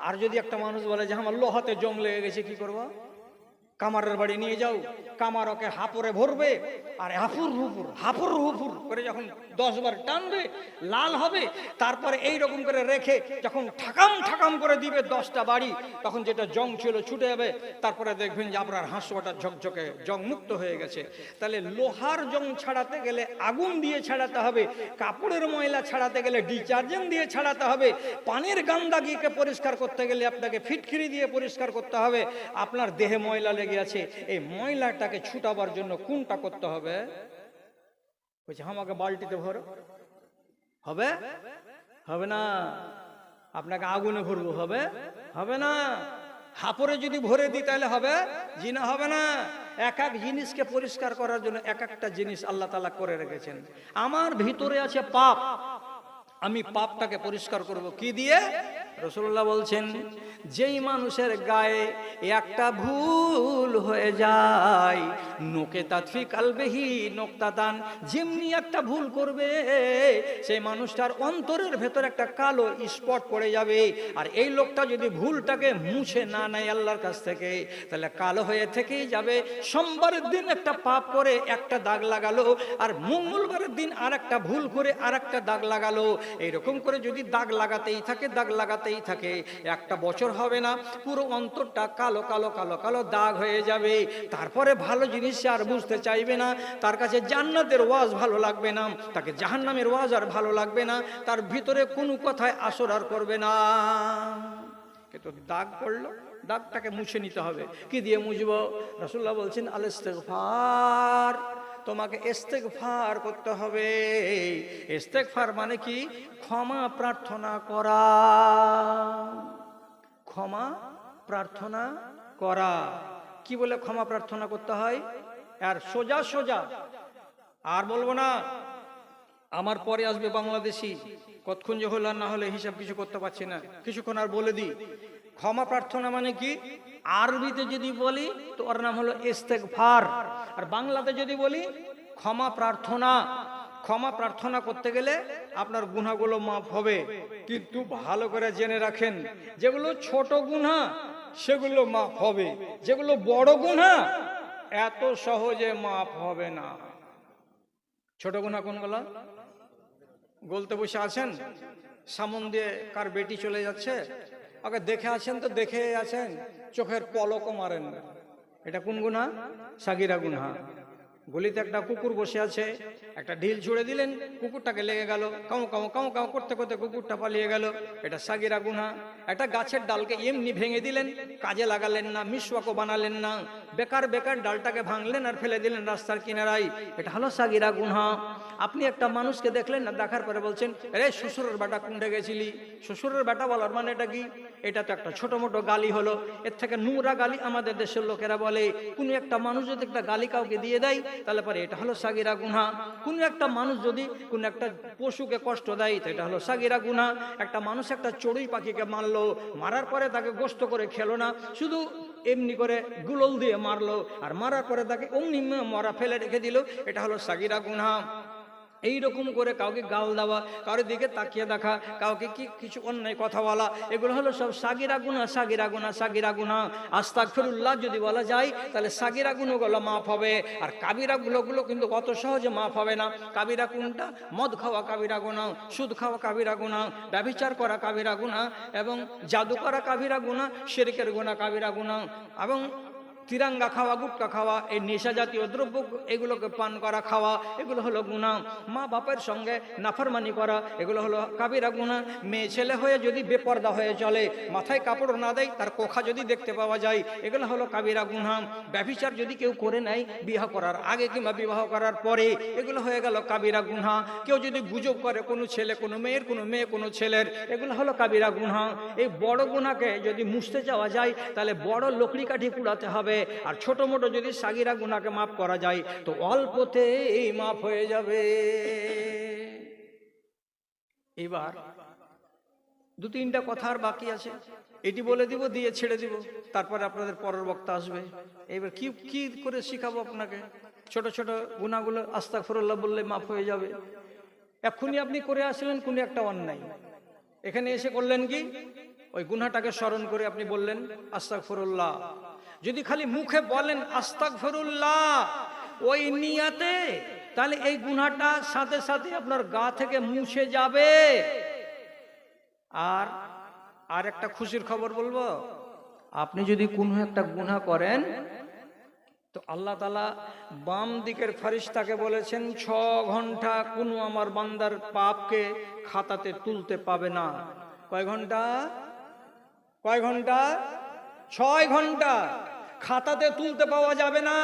আর যদি একটা মানুষ বলে যে আমার লোহাতে জং লেগে গেছে, কি করবো? কামারের বাড়ি নিয়ে যাও, কামার ওকে হাপুরে ভরবে, আর হাপুর হুপুর করে যখন 10 বার টানবে লাল হবে, তারপরে এই রকম করে রেখে যখন ঠাকাম ঠাকাম করে দিবে 10টা বাড়ি, তখন যেটা জং ছিল ছুটে যাবে। তারপরে দেখবেন যে আপনার হাঁসুয়াটা ঝকঝকে জং মুক্ত হয়ে গেছে। তাহলে লোহার জং ছাড়াতে গেলে আগুন দিয়ে ছাড়াতে হবে, কাপড়ের ময়লা ছাড়াতে গেলে ডিটারজেন্ট দিয়ে ছাড়াতে হবে, পানির গান্দাগিকে পরিষ্কার করতে গেলে আপনাকে ফিটকিরি দিয়ে পরিষ্কার করতে হবে। আপনার দেহে ময়লা লেগে আছে, এই ময়লাটাকে ছুটাবার জন্য কোনটা করতে হবে? বলছে আমাকে বালতিতে ভরো, হবে? হবে না। আপনাকে আগুনে ভরবো, হবে? হবে না। হাপরে যদি ভরে দিই তাহলে হবে? জি না, হবে না। এক এক জিনিসকে পরিষ্কার করার জন্য এক একটা জিনিস আল্লাহ তাআলা করে রেখেছেন। আমার ভিতরে আছে পাপ, আমি পাপটাকে পরিষ্কার করব কি দিয়ে? রাসূলুল্লাহ বলছেন, যেই মানুষের গায়ে একটা ভুল হয়ে যায়, নোকে তাতফি কালবেহি নোক্তাদান, যেমনি একটা ভুল করবে সেই মানুষটার অন্তরের ভেতর একটা কালো স্পট পড়ে যাবে। আর এই লোকটা যদি ভুলটাকে মুছে না নেয় আল্লাহর কাছ থেকে, তাহলে কালো হয়ে থেকেই যাবে। সোমবারের দিন একটা পাপ করে একটা দাগ লাগালো, আর মঙ্গলবারের দিন আর একটা ভুল করে আর একটা দাগ লাগালো। এইরকম করে যদি দাগ লাগাতেই থাকে, দাগ লাগাতেই থাকে, একটা বছর হবে না, পুরো অন্তরটা কালো কালো কালো কালো দাগ হয়ে যাবে। তারপরে ভালো জিনিস আর বুঝতে চাইবে না, তার কাছে জান্নাতের ওয়াজ ভালো লাগবে না, তাকে জাহান্নামের ওয়াজ আর ভালো লাগবে না, তার ভিতরে কোনো কথায় আসর আর করবে না। কিন্তু দাগ পড়লো, দাগটাকে মুছে নিতে হবে। কি দিয়ে মুছবো? রাসূলুল্লাহ বলছেন আল ইস্তিগফার, তোমাকে ইস্তিগফার করতে হবে। ইস্তিগফার মানে কি? ক্ষমা প্রার্থনা করা, ক্ষমা প্রার্থনা করা। কি বলে ক্ষমা প্রার্থনা করতে হয়? আর সোজা সোজা আর বলবো না। আমার পরে আসবে বাংলাদেশি, কতক্ষণ যে হলো না হলে হিসাব কিছু করতে পারছি না, কিছুক্ষণ আর বলে দিই। ক্ষমা প্রার্থনা মানে কি? আরবিতে যদি বলি তো ওর নাম হলো ইস্তেগফার, আর বাংলাতে যদি বলি ক্ষমা প্রার্থনা। ক্ষমা প্রার্থনা করতে গেলে আপনার গুনাহগুলো মাফ হবে, কিন্তু ভালো করে জেনে রাখেন, যেগুলো ছোট গুনাহ সেগুলো মাফ হবে, যেগুলো বড় গুনাহ এত সহজে মাফ হবে না। ছোট গুনাহ কোনগুলো? গলতে বসে আছেন, সামন দিয়ে কার বেটি চলে যাচ্ছে, আগে দেখে আছেন তো দেখে আছেন, চোখের পলকও মারেন না, এটা কোন গুনাহ? সাগিরা গুনাহ। গলিতে একটা কুকুর বসে আছে, একটা ঢিল ছুঁড়ে দিলেন, কুকুরটাকে লেগে গেল, কাউ কাউ কাউ কাউ করতে করতে কুকুরটা পালিয়ে গেল, এটা সাগিরা গুনাহ। একটা গাছের ডালকে এমনি ভেঙে দিলেন, কাজে লাগালেন না, মিসওয়াকও বানালেন না, বেকার বেকার ডালটাকে ভাঙলেন আর ফেলে দিলেন রাস্তার কিনারায়, এটা হলো সাগিরা গুনাহ। আপনি একটা মানুষকে দেখলেন না, দেখার পরে বলছেন রে শ্বশুরের বেটা কুন্ডে গেছিলি। শ্বশুরের বেটা বলার মানে এটা কি? এটা তো একটা ছোট মোটো গালি হলো, এর থেকে নোংরা গালি আমাদের দেশের লোকেরা বলে। কোনো একটা মানুষ যদি একটা গালি কাউকে দিয়ে দেয় তাহলে পরে এটা হলো সাগিরা গুনাহ। কোনো একটা মানুষ যদি কোনো একটা পশুকে কষ্ট দেয় তো এটা হলো সাগিরা গুনাহ। একটা মানুষ একটা চড়ুই পাখিকে মারলো, মারার পরে তাকে গোশত করে খেলো না, শুধু এমনি করে গুলল দিয়ে মারলো, আর মারার পরে তাকে অমনি মরা ফেলে রেখে দিল, এটা হলো সাগিরা গুনাহ। এইরকম করে কাউকে গাল দেওয়া, কারোর দিকে তাকিয়ে দেখা, কাউকে কি কিছু অন্যায় কথা বলা, এগুলো হলো সব সাগিরা গুনাহ, সাগিরা গুনাহ, সাগিরা গুনাহ। আস্তাগফিরুল্লাহ যদি বলা যায় তাহলে সাগিরা গুনাহগুলো মাফ হবে, আর কাবিরা গুলো কিন্তু অত সহজে মাফ হবে না। কাবিরা কোনটা? মদ খাওয়া কাবিরা গুনাহ, সুদ খাওয়া কাবিরা গুনাহ, ব্যভিচার করা কাবিরা গুনাহ, এবং জাদু করা কাবিরা গুনাহ, শিরকের গুনাহ কাবিরা গুনাহ, এবং তিরাঙ্গা খাওয়া, গুটকা খাওয়া, এই নেশা জাতীয় দ্রব্য এগুলোকে পান করা, খাওয়া, এগুলো হলো গুনাহ। মা বাপের সঙ্গে নাফরমানি করা, এগুলো হলো কাবিরা গুনাহ। মেয়ে ছেলে হয়ে যদি বেপর্দা হয়ে চলে, মাথায় কাপড় না দেয়, তার কোখা যদি দেখতে পাওয়া যায়, এগুলো হলো কাবিরা গুনাহ। ব্যভিচার যদি কেউ করে নেয় বিবাহ করার আগে কিংবা বিবাহ করার পরে, এগুলো হয়ে গেল কাবিরা গুনাহ। কেউ যদি গুজব করে কোনো ছেলে কোনো মেয়ের, কোনো মেয়ে কোনো ছেলের, এগুলো হলো কাবিরা গুনাহ। এই বড় গুনাহকে যদি মুছতে চাওয়া যায় তাহলে বড় লকড়ি কাঠি কুড়াতে হবে, আর ছোট মোটো যদি সাগিরা গুনাহকে মাফ করা যায় তো অল্পতেই মাফ হয়ে যাবে। এবার দু তিনটা কথা আর বাকি আছে, এটি বলে দিব, দিয়ে ছেড়ে দিব, তারপরে আপনাদের পরের বক্তা আসবে। এবার কি কি করে শিখাবো আপনাকে? ছোট ছোট গুনাহগুলো আস্তাগফিরুল্লাহ বললে মাফ হয়ে যাবে। এক্ষুনি আপনি করে আসলেন কোনো একটা অন্যায়, এখানে এসে করলেন কি, ওই গুনাহটাকে স্মরণ করে আপনি বললেন আস্তাগফিরুল্লাহ। যদি খালি মুখে বলেন আস্তাগফিরুল্লাহ ওই নিয়াতে, তাহলে এই গুনাহটা সাথে সাথে আপনার গা থেকে মুছে যাবে। আর একটা খুশির খবর বলবো, আপনি যদি কোনো একটা গুনাহ করেন তো আল্লাহ তাআলা বাম দিকের ফেরেশতাকে বলেছেন 6 ঘন্টা কোনো আমার বান্দার পাপকে খাতাতে তুলতে পাবে না। কয় ঘন্টা? কয় ঘন্টা? 6 ঘন্টা খাতাতে তুলতে পাওয়া যাবে না।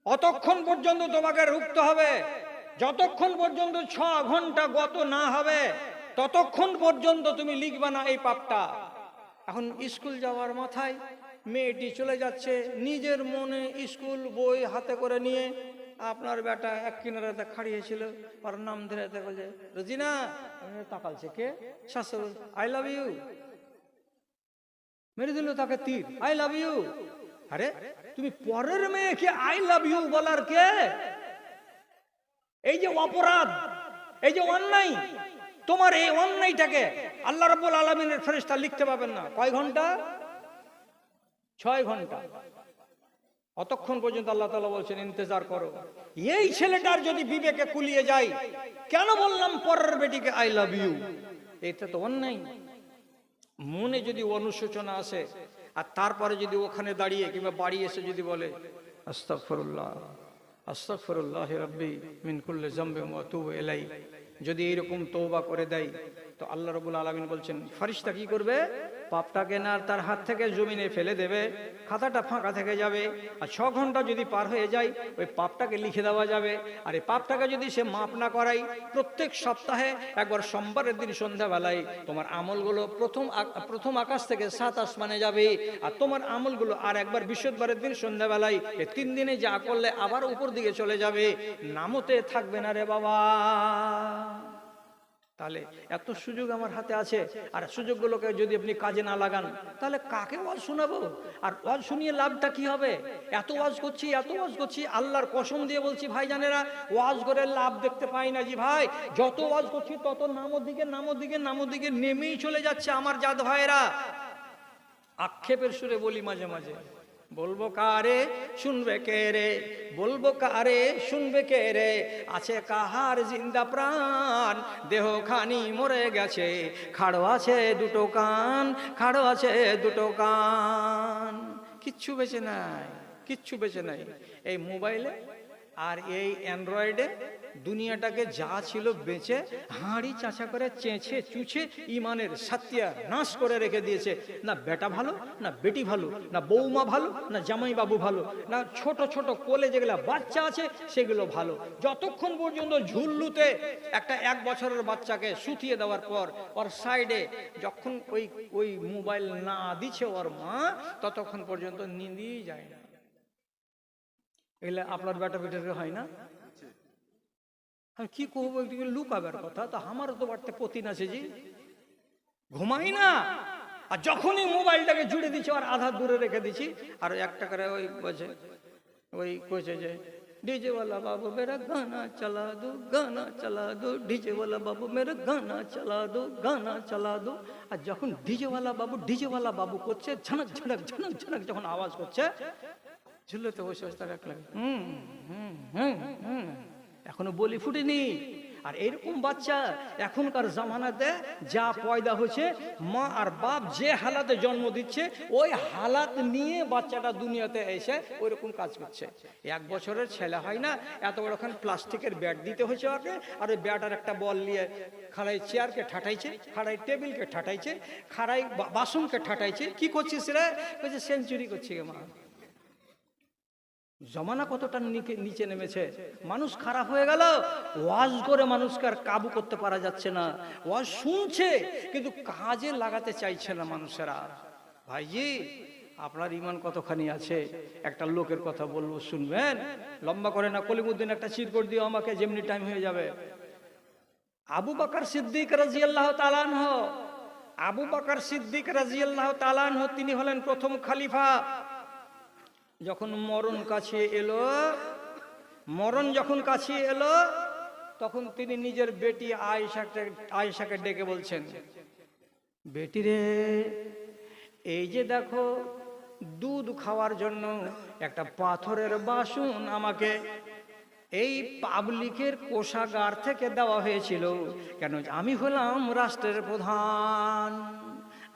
অতক্ষণ পর্যন্ত তোমাকে রুখতে হবে, যতক্ষণ পর্যন্ত 6 ঘন্টা গত না হবে ততক্ষণ পর্যন্ত তুমি লিখবা না এই পাপটা। এখন স্কুল যাওয়ার মাথায় মেয়েটি চলে যাচ্ছে, নিজের মনে স্কুল বই হাতে করে নিয়ে, আপনার বেটা এক কিনারাতে খাড়িয়েছিল, ওর নাম ধরে বলছে রোজিনা, তাকালছে কে? শাশুড়ি, আই লাভ ইউ, মেরে দিল তাকে তীর, আই লাভ ইউ। আরে তুমি পরের মেয়েকে আই লাভ ইউ বলার কে? এই যে অপরাধ, এই যে অন্যায়, তোমার এই অন্যায়টাকে আল্লাহ রাব্বুল আলামিনের ফেরেশতা লিখতে পাবেন না। কয় ঘন্টা? 6 ঘন্টা। অতক্ষণ পর্যন্ত আল্লাহ তাআলা বলছেন ইন্তজার করো। এই ছেলেটার যদি বিবেকে কুলিয়ে যায়, কেন বললাম পরের বেটিকে আই লাভ ইউ, এটা তো অন্যায়। মনে যদি অনুশোচনা আসে, আর তারপরে যদি ওখানে দাঁড়িয়ে কিংবা বাড়ি এসে যদি বলে আস্তাগফিরুল্লাহ আস্তাগফিরুল্লাহ রাব্বি মিন কুল্লি যামবিন ওয়া আতুবু ইলাইহি, যদি এইরকম তওবা করে দেয় তো আল্লাহ রাব্বুল আলামিন বলছেন ফেরেশতা কি করবে? পাপটাকে না তার হাত থেকে জমিনে ফেলে দেবে, খাতাটা ফাঁকা থেকে যাবে। আর 6 ঘন্টা যদি পার হয়ে যায় ওই পাপটাকে লিখে দেওয়া যাবে। আর এই পাপটাকে যদি সে মাপ না করায়, প্রত্যেক সপ্তাহে একবার সোমবারের দিন সন্ধ্যাবেলায় তোমার আমলগুলো প্রথম আকাশ থেকে 7 আসমানে যাবে, আর তোমার আমলগুলো আর একবার বৃহস্পতিবারের দিন সন্ধ্যাবেলায়, এই 3 দিনে যা করলে আবার উপর দিকে চলে যাবে, নামতে থাকবে না রে বাবা। তাহলে এত সুযোগ আমার হাতে আছে, আর সুযোগগুলোকে যদি আপনি কাজে না লাগান তাহলে কাকে ওয়াজ শোনাবো? আর ওয়াজ শুনিয়ে লাভটা কি হবে? এত ওয়াজ করছি, এত ওয়াজ করছি, আল্লাহর কসম দিয়ে বলছি ভাই জানেরা, ওয়াজ করে লাভ দেখতে পাই না জি ভাই। যত ওয়াজ করছি তত নামোর দিকে নেমেই চলে যাচ্ছে আমার জাত ভাইরা। আক্ষেপের সুরে বলি মাঝে মাঝে, বলবো কারে শুনবে কে রে, বলবো কারে শুনবে কে রে, আছে কাহার জিন্দা প্রাণ, দেহ খানি মরে গেছে, খাড়ো আছে দুটো কান, খাড়ো আছে দুটো কান, কিচ্ছু বেঁচে নাই, কিচ্ছু বেঁচে নাই। এই মোবাইলে আর এই অ্যান্ড্রয়েডে দুনিয়াটাকে যা ছিল বেঁচে হাঁড়ি চাঁচা করে চেঁচে চুচে ইমানের সাতিয়া নাশ করে রেখে দিয়েছে। না বেটা ভালো, না বেটি ভালো, না বৌমা ভালো, না জামাই বাবু ভালো, না ছোট ছোট কোলে যেগুলো বাচ্চা আছে সেগুলো ভালো। যতক্ষণ পর্যন্ত ঝুল্লুতে একটা 1 বছরের বাচ্চাকে শুতিয়ে দেওয়ার পর ওর সাইডে যখন ওই মোবাইল না দিচ্ছে ওর মা, ততক্ষণ পর্যন্ত নিন্দিই যায় না। এগুলো আপনার বেটা বেটাকে হয় না? আমি কি করবো, একটু লুকাবার কথা তো, আমারও তো বাড়তে পতিন আছে জি, ঘুমাই না। আর যখনই মোবাইলটাকে জুড়ে দিচ্ছি আর আধা দূরে রেখে দিচ্ছি, আর একটা করে ওই বলছে, ওই কইছে যে डीजे वाला बाबू मेरा गाना चला दो, गाना चला दो, डीजे वाला बाबू मेरा गाना चला दो, गाना चला दो। আর যখন ডিজে ওয়ালা বাবু করছে, ঝনক ঝনক ঝনক ঝনক যখন আওয়াজ করছে, ঝুলতে বসে বসে রাখলাম, এখনো বলি ফুটেনি। আর এরকম বাচ্চা এখনকার জামানাতে যা পয়দা হচ্ছে, মা আর বাপ যে হালাতে জন্ম দিচ্ছে ওই হালাত নিয়ে বাচ্চাটা দুনিয়াতে এসে ওইরকম কাজ করছে। 1 বছরের ছেলে হয় না, এত বড়খান প্লাস্টিকের ব্যাট দিতে হয়েছে ওকে, আর ওই ব্যাট আর একটা বল নিয়ে খাড়াই চেয়ারকে ঠাটাইছে, খাড়াই টেবিলকে ঠাটাইছে, খাড়াই বাসনকে ঠাটাইছে। কি করছিস রে? বলছে সেঞ্চুরি করছি গে মা। জমানা কতটা নিচে নেমেছে, মানুষ খারাপ হয়ে গেল। ওয়াজ করে মানুষকে আর কাবু করতে পারা যাচ্ছে না। ওয়াজ শুনছে কিন্তু কাজে লাগাতে চাইছে না মানুষেরা। ভাইজি, আপনার ইমান কতখানি আছে? একটা লোকের কথা বলবো, শুনবেন? লম্বা করে না, কলিমুদ্দিন একটা চিরকট দিও আমাকে, যেমনি টাইম হয়ে যাবে। আবু বকর সিদ্দিক রাদিয়াল্লাহু তাআলা আনহু, আবু বকর সিদ্দিক রাদিয়াল্লাহু তাআলা আনহু তিনি হলেন প্রথম খলিফা। যখন মরণ কাছে এলো, মরণ যখন কাছে এলো, তখন তিনি নিজের বেটি আয়েশাকে ডেকে বলছেন, বেটি রে, এই যে দেখো দুধ খাওয়ার জন্য একটা পাথরের বাসন আমাকে এই পাবলিকের কোষাগার থেকে দেওয়া হয়েছিল। কেন? আমি হলাম রাষ্ট্রের প্রধান,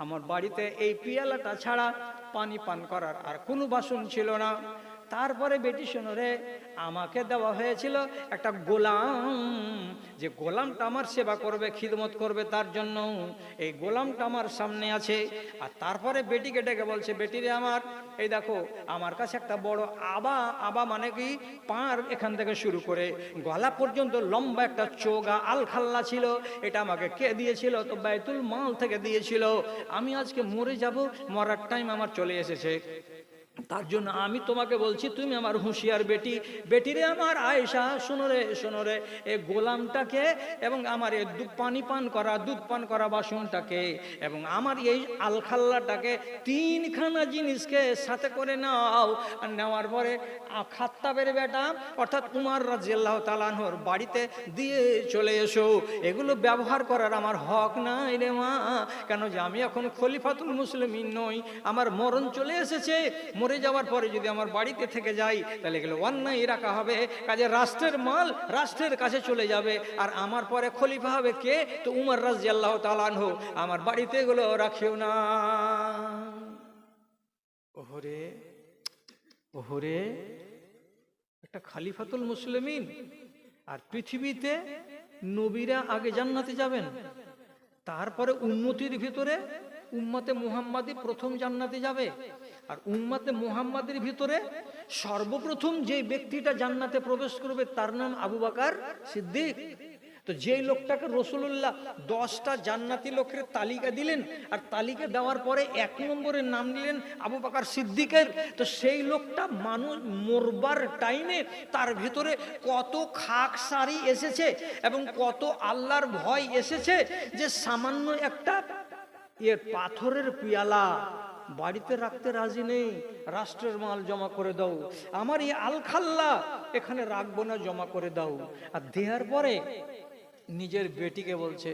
আমার বাড়িতে এই পিয়ালাটা ছাড়া পানি পান করার আর কোনো বাসন ছিল না। তারপরে বেটি শোনো রে, আমাকে দেওয়া হয়েছিল একটা গোলাম, যে গোলামটা আমার সেবা করবে, খিদমত করবে, তার জন্য এই গোলামটা আমার সামনে আছে। আর তারপরে বেটিকে ডেকে বলছে, বেটি রে আমার, এই দেখো আমার কাছে একটা বড় আবা মানে কি পার এখান থেকে শুরু করে গলা পর্যন্ত লম্বা একটা চোগা আলখাল্লা ছিল। এটা আমাকে কে দিয়েছিল? তো বাইতুল মাল থেকে দিয়েছিল। আমি আজকে মরে যাব, মরার টাইম আমার চলে এসেছে, তার জন্য আমি তোমাকে বলছি, তুমি আমার হুঁশিয়ার বেটি। বেটিরে আমার আয়েশা, শোনো রে, শোনো রে, এই গোলামটাকে এবং আমার এই দুধ পান করা বাসনটাকে এবং আমার এই আলখাল্লাটাকে, 3খানা জিনিসকে সাথে করে নাও। আর নেওয়ার পরে খাত্তাবের বেটা অর্থাৎ উমর রাদিয়াল্লাহু তাআলা আনহুর বাড়িতে দিয়ে চলে এসো। এগুলো ব্যবহার করার আমার হক নাই রে মা। কেন? যে আমি এখন খলিফাতুল মুসলিমিন নই, আমার মরণ চলে এসেছে। মরে যাওয়ার পরে যদি আমার বাড়িতে থেকে যাই তাহলে এগুলো অন্যায় রাখা হবে। কাজে রাষ্ট্রের মাল রাষ্ট্রের কাছে চলে যাবে। আর আমার পরে খলিফা হবে কে? তো উমর রাদিয়াল্লাহু তাআলা আনহু। আমার বাড়িতে এগুলো রাখিও না। ওহরে ওহরে, একটা খলিফাতুল মুসলিমিন, আর পৃথিবীতে নবীরা আগে জান্নাতে যাবেন, তারপরে উম্মতির ভিতরে উম্মতে মুহাম্মাদি প্রথম জান্নাতে যাবে। আর উম্মতে মুহাম্মাদের ভিতরে সর্বপ্রথম যে ব্যক্তিটা জান্নাতে প্রবেশ করবে তার নাম আবু বকর সিদ্দিক। তো যেই লোকটাকে রাসূলুল্লাহ 10টা জান্নাতি লোকের তালিকা দিলেন, আর তালিকা দেওয়ার পরে 1 নম্বরের নাম নিলেন আবু বকর সিদ্দিকের, তো সেই লোকটা মানুষ মরবার টাইমে তার ভিতরে কত খাকসারি এসেছে এবং কত আল্লাহর ভয় এসেছে, যে সামান্য একটা পাথরের পিয়ালা বাড়িতে রাখতে রাজি নেই। রাষ্ট্রের মাল জমা করে দাও, আমার এই আলখাল্লা এখানে রাখবো না, জমা করে দাও। আর দেওয়ার পরে নিজের বেটিকে বলছে,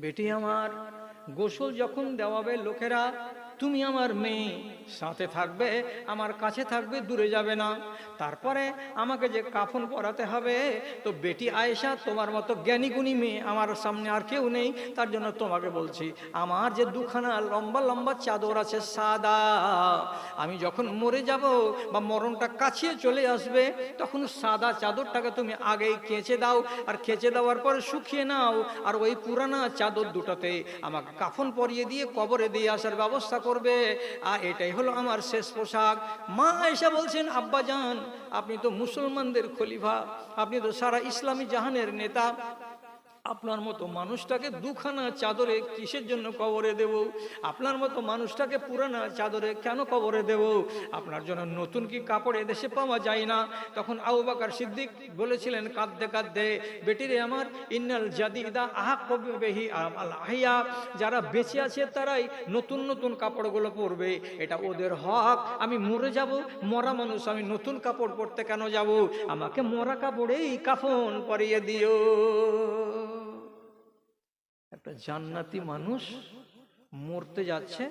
বেটি আমার, গোসল যখন দেওয়াবে লোকেরা, তুমি আমার মেয়ে, সাথে থাকবে, আমার কাছে থাকবে, দূরে যাবে না। তারপরে আমাকে যে কাফন পরাতে হবে, তো বেটি আয়েশা, তোমার মতো জ্ঞানী গুণী মেয়ে আমার সামনে আর কেউ নেই, তার জন্য তোমাকে বলছি, আমার যে 2খানা লম্বা লম্বা চাদর আছে সাদা, আমি যখন মরে যাব বা মরণটা কাছে চলে আসবে, তখন সাদা চাদরটাকে তুমি আগেই কেচে দাও, আর কেচে দেওয়ার পর শুকিয়ে নাও, আর ওই পুরানা চাদর দুটাতে আমাকে কাফন পরিয়ে দিয়ে কবরে দিয়ে আসার ব্যবস্থা করবে। আর এটাই হলো আমার শেষ পোশাক। মা আয়েশা বলছেন, আব্বাজান, আপনি তো মুসলমানদের খলিফা, আপনি তো সারা ইসলামী জাহানের নেতা, আপনার মতো মানুষটাকে 2খানা চাদরে কিসের জন্য কবরে দেব? আপনার মতো মানুষটাকে পুরানা চাদরে কেন কবরে দেব? আপনার জন্য নতুন কি কাপড় এদেশে পাওয়া যায় না? তখন আবু বকর সিদ্দিক বলেছিলেন কাঁদতে কাঁদতে, বেটিরে আমার, ইন্নাল জাদিদা আহাক্কু বিহি আল আহিয়া, যারা বেঁচে আছে তারাই নতুন নতুন কাপড়গুলো পরবে, এটা ওদের হক। আমি মরে যাব, মরা মানুষ, আমি নতুন কাপড় পরতে কেন যাব? আমাকে মরা কাপড়েই কাফন পরিয়ে দিও। একটা জান্নাতি মানুষ মরতে যাচ্ছে,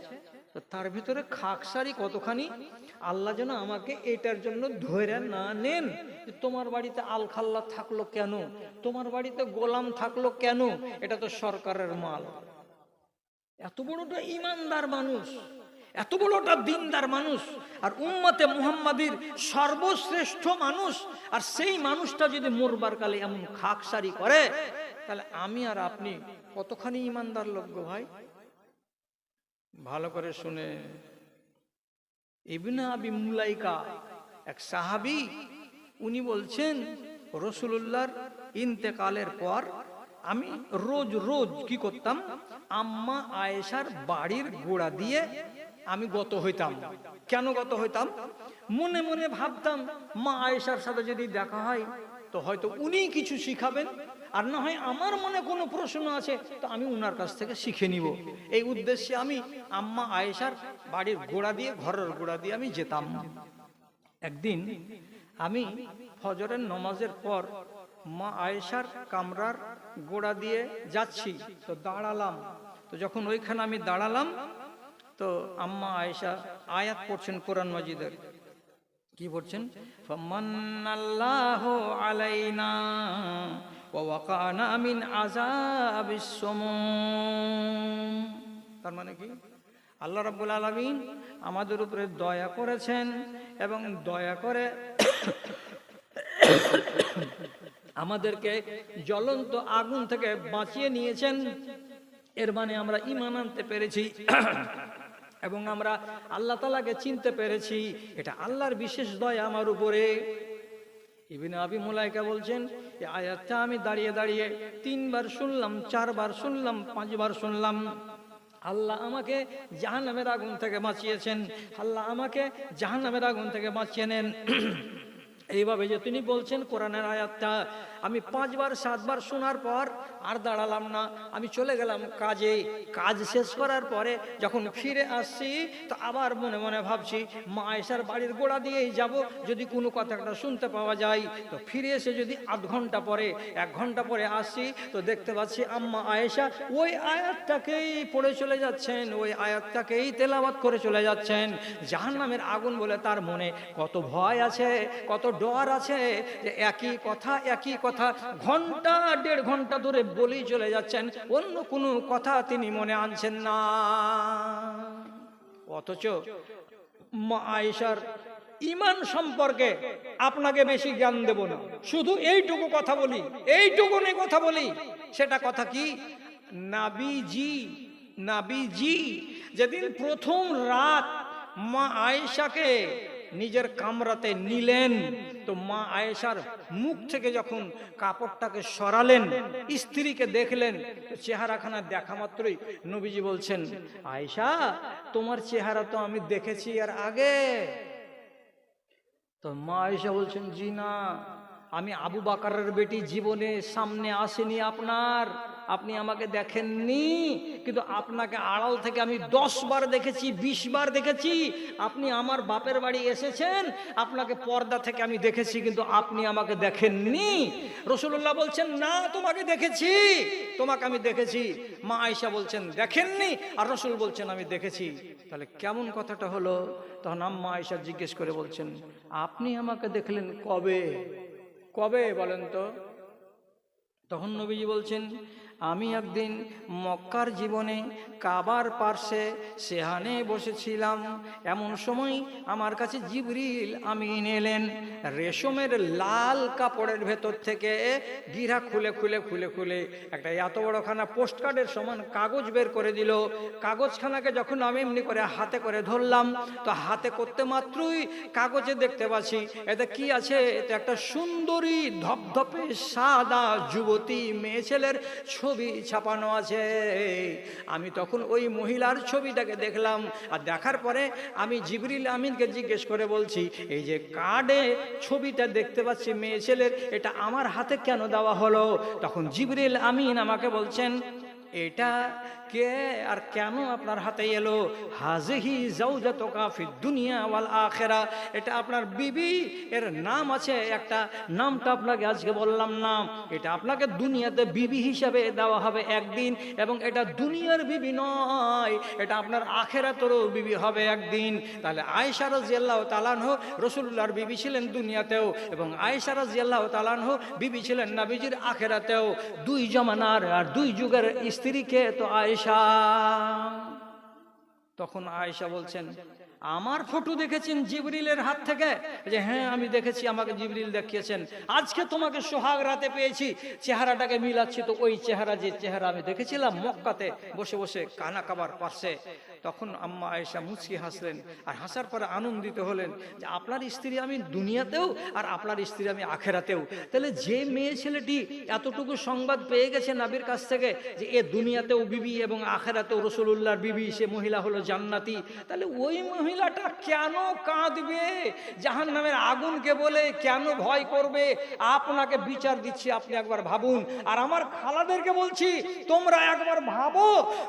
তো তার ভিতরে খাকসারি কতখানি, আল্লাহ যেন আমাকে এটার জন্য ধরে না নেন যে তোমার বাড়িতে আলখাল্লা থাকলো কেন, তোমার বাড়িতে গোলাম থাকলো কেন, এটা তো সরকারের মাল। এত বড়টা ইমানদার মানুষ, এত বড়টা দিনদার মানুষ, আর উম্মতে মুহাম্মাদির সর্বশ্রেষ্ঠ মানুষ, আর সেই মানুষটা যদি মরবার কালে এমন খাকসারি করে, তাহলে আমি আর আপনি কতখানি ইমানদার লোক গো ভাই। ভালো করে শুনে, ইবনে আবি মুলাইকা এক সাহাবী, উনি বলছেন রাসূলুল্লাহর ইন্তেকালের পর আমি রোজ রোজ কি করতাম, আম্মা আয়েশার বাড়ির গোড়া দিয়ে আমি গত হইতাম। কেন গত হইতাম? মনে মনে ভাবতাম মা আয়েশার সাথে যদি দেখা হয় তো হয়তো উনি কিছু শিখাবেন, আর না হয় আমার মনে কোনো প্রশ্ন আছে তো আমি উনার কাছ থেকে শিখে নিব। এই উদ্দেশ্যে আমি আম্মা আয়েশার বাড়ির গোড়া দিয়ে, ঘরের গোড়া দিয়ে আমি যেতাম। একদিন আমি ফজরের নামাজের পর মা আয়েশার কামরার গোড়া দিয়ে যাচ্ছি, তো দাঁড়ালাম। তো যখন ওইখানে আমি দাঁড়ালাম, তো আম্মা আয়েশা আয়াত পড়ছেন কোরআন মাজিদের। কি পড়ছেন? ফামান্নাল্লাহু আলাইনা ওয়া ওয়াকানা মিন আযাবিস সুমুম। তার মানে কি? আল্লাহ রাব্বুল আলামিন আমাদের উপরে দয়া করেছেন এবং দয়া করে আমাদেরকে জ্বলন্ত আগুন থেকে বাঁচিয়ে নিয়েছেন। এর মানে আমরা ঈমান আনতে পেরেছি এবং আমরা আল্লাহ তাআলাকে চিনতে পেরেছি। এটা আল্লাহর বিশেষ দয়া আমার উপরে। ইবনে আবি মুলাইকা বলছেন, এই আয়াতটা আমি দাঁড়িয়ে দাঁড়িয়ে 3 বার শুনলাম, 4 বার শুনলাম, 5 বার শুনলাম। আল্লাহ আমাকে জাহান্নামের আগুন থেকে বাঁচিয়েছেন, আল্লাহ আমাকে জাহান্নামের আগুন থেকে বাঁচিয়ে নেন। এইভাবে যে তিনি বলছেন কোরআনের আয়াতটা, আমি 5 বার 7 বার শোনার পর আর দাঁড়ালাম না, আমি চলে গেলাম কাজে। কাজ শেষ করার পরে যখন ফিরে আসছি, তো আবার মনে মনে ভাবছি মা আয়েশার বাড়ির গোড়া দিয়েই যাব, যদি কোনো কথা একটা শুনতে পাওয়া যায়। তো ফিরে এসে যদি আধ ঘন্টা পরে 1 ঘন্টা পরে আসছি, তো দেখতে পাচ্ছি আম্মা আয়েশা ওই আয়াতটাকেই পড়ে চলে যাচ্ছেন, ওই আয়াতটাকেই তেলাওয়াত করে চলে যাচ্ছেন। জাহান্নামের আগুন বলে তার মনে কত ভয় আছে, কত ডর আছে, যে একই কথা ঘন্টা 1.5 ঘন্টা ধরে বলেই চলে যাচ্ছেন, অন্য কোনো কথা তিনি মনে আনছেন না। অথচ মা আয়েশার ঈমান সম্পর্কে আপনাকে বেশি জ্ঞান দেব না, শুধু এইটুকু কথা বলি, এইটুকুনি কথা বলি। সেটা কথা কি? নাবিজি যেদিন প্রথম রাত মা আয়েশাকে নিজের কামরাতে নিলেন, তো মা আয়েশার মুখ থেকে যখন কাপড়টাকে সরালেন, স্ত্রীকে দেখলেন, তো চেহারাখানা দেখা মাত্রই নবীজি বলছেন, আয়েশা তোমার চেহারা তো আমি দেখেছি এর আগে। তো মা আয়েশা বলছেন, জি না, আমি আবু বকরের বেটি, জীবনে সামনে আসেনি আপনার, আপনি আমাকে দেখেননি, কিন্তু আপনাকে আড়াল থেকে আমি 10 বার দেখেছি, 20 বার দেখেছি। আপনি আমার বাপের বাড়ি এসেছেন, আপনাকে পর্দা থেকে আমি দেখেছি, কিন্তু আপনি আমাকে দেখেননি। রাসূলুল্লাহ বলছেন, না তোমাকে দেখেছি, তোমাকে আমি দেখেছি। মা আয়েশা বলছেন দেখেননি, আর রাসূল বলছেন আমি দেখেছি। তাহলে কেমন কথাটা হলো? তখন আম্মা আয়েশা জিজ্ঞেস করে বলছেন, আপনি আমাকে দেখলেন কবে? কবে বলেন তো? তখন নবীজি বলছেন, আমি একদিন মক্কার জীবনে কাবার পার্শ্বে সেহানে বসেছিলাম, এমন সময় আমার কাছে জিবরিল আমিন এলেন, রেশমের লাল কাপড়ের ভেতর থেকে গিরা খুলে খুলে খুলে খুলে একটা এত বড়খানা পোস্টকার্ডের সমান কাগজ বের করে দিল। কাগজখানাকে যখন আমি এমনি করে হাতে করে ধরলাম, তো হাতে করতে মাত্রই কাগজে দেখতে পাচ্ছি এতে কি আছে, এতে একটা সুন্দরী ধপধপে সাদা যুবতী মেয়ে ছেলের ছবি ছাপানো আছে। আমি তখন ওই মহিলার ছবিটাকে দেখলাম, আর দেখার পরে আমি জিবরিল আমিনকে জিজ্ঞেস করে বলছি, এই যে কার্ডে ছবিটা দেখতে পাচ্ছি মেয়ে ছেলের, এটা আমার হাতে কেন দেওয়া হলো? তখন জিবরিল আমিন আমাকে বলছেন, এটা কে আর কেন আপনার হাতে এলো? হাজিহি জাওজাতুকা ফিদ দুনিয়া ওয়াল আখিরা, এটা আপনার বিবি, এর নাম আছে একটা, নামটা আপনাকে আজকে বললাম না। এটা আপনাকে দুনিয়াতে বিবি হিসাবে দেওয়া হবে একদিন, এবং এটা দুনিয়ার বিবি নয়, এটা আপনার আখিরাতেরও বিবি হবে একদিন। তাহলে আয়েশা রাদিয়াল্লাহু তাআলা আনহা রাসূলুল্লাহর বিবি ছিলেন দুনিয়াতেও, এবং আয়েশা রাদিয়াল্লাহু তাআলা আনহা বিবি ছিলেন নবীজির আখিরাতেও। দুই জমানার আর দুই যুগের স্ত্রীকে তো আয়েশা। তখন আয়েশা বলছেন, আমার ফটো দেখেছেন জিবরিলের হাত থেকে? যে হ্যাঁ আমি দেখেছি, আমাকে জিবরিল দেখিয়েছেন। আজকে তোমাকে সোহাগ রাতে পেয়েছি, চেহারাটাকে মিলাচ্ছি, তো ওই চেহারা যে চেহারা আমি দেখেছিলাম মক্কাতে বসে বসে কানা কাবার পাশে। তখন আম্মা আয়েশা মুচকি হাসলেন, আর হাসার পরে আনন্দিত হলেন যে আপনার স্ত্রী আমি দুনিয়াতেও আর আপনার স্ত্রী আমি আখেরাতেও। তাহলে যে মেয়ে ছেলেটি এতটুকু সংবাদ পেয়ে গেছে নবীর কাছ থেকে যে এ দুনিয়াতেও বিবি এবং আখেরাতেও রাসূলুল্লাহর বিবি, সে মহিলা হলো জান্নাতি, তাহলে ওই মহিলাটা কেন কাঁদবে? জাহান্নামের আগুনকে বলে কেন ভয় করবে? আপনাকে বিচার দিচ্ছি, আপনি একবার ভাবুন। আর আমার খালাদেরকে বলছি, তোমরা একবার ভাবো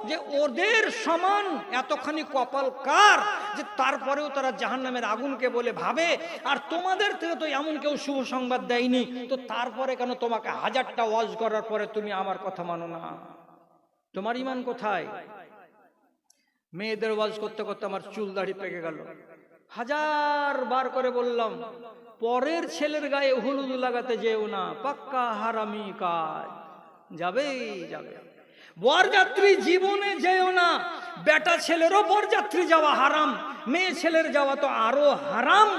যে ওদের সমান এতখানি কপাল কার যে তারপরেও তারা জাহান্নামের আগুনকে বলে ভাবে। আর তোমাদের থেকে তো এমন কেউ শুভ সংবাদ দেয়নি, তো তারপরে কেন তোমাকে হাজারটা ওয়াজ করার পরে তুমি আমার কথা মানো না? তোমার ঈমান কোথায়? মেয়েদের ওয়াজ করতে করতে আমার চুল দাড়ি পেকে গেল। হাজার বার করে বললাম, পরের ছেলের গায়ে হলুদ লাগাতে যেও না, পাক্কা হারামি কাজ, যাবেই যাবে। বরযাত্রী জীবনে যেও না, বেটা ছেলেরও বরযাত্রী যাওয়া হারাম, মেয়ে ছেলের যাওয়া তো আরো হারাম।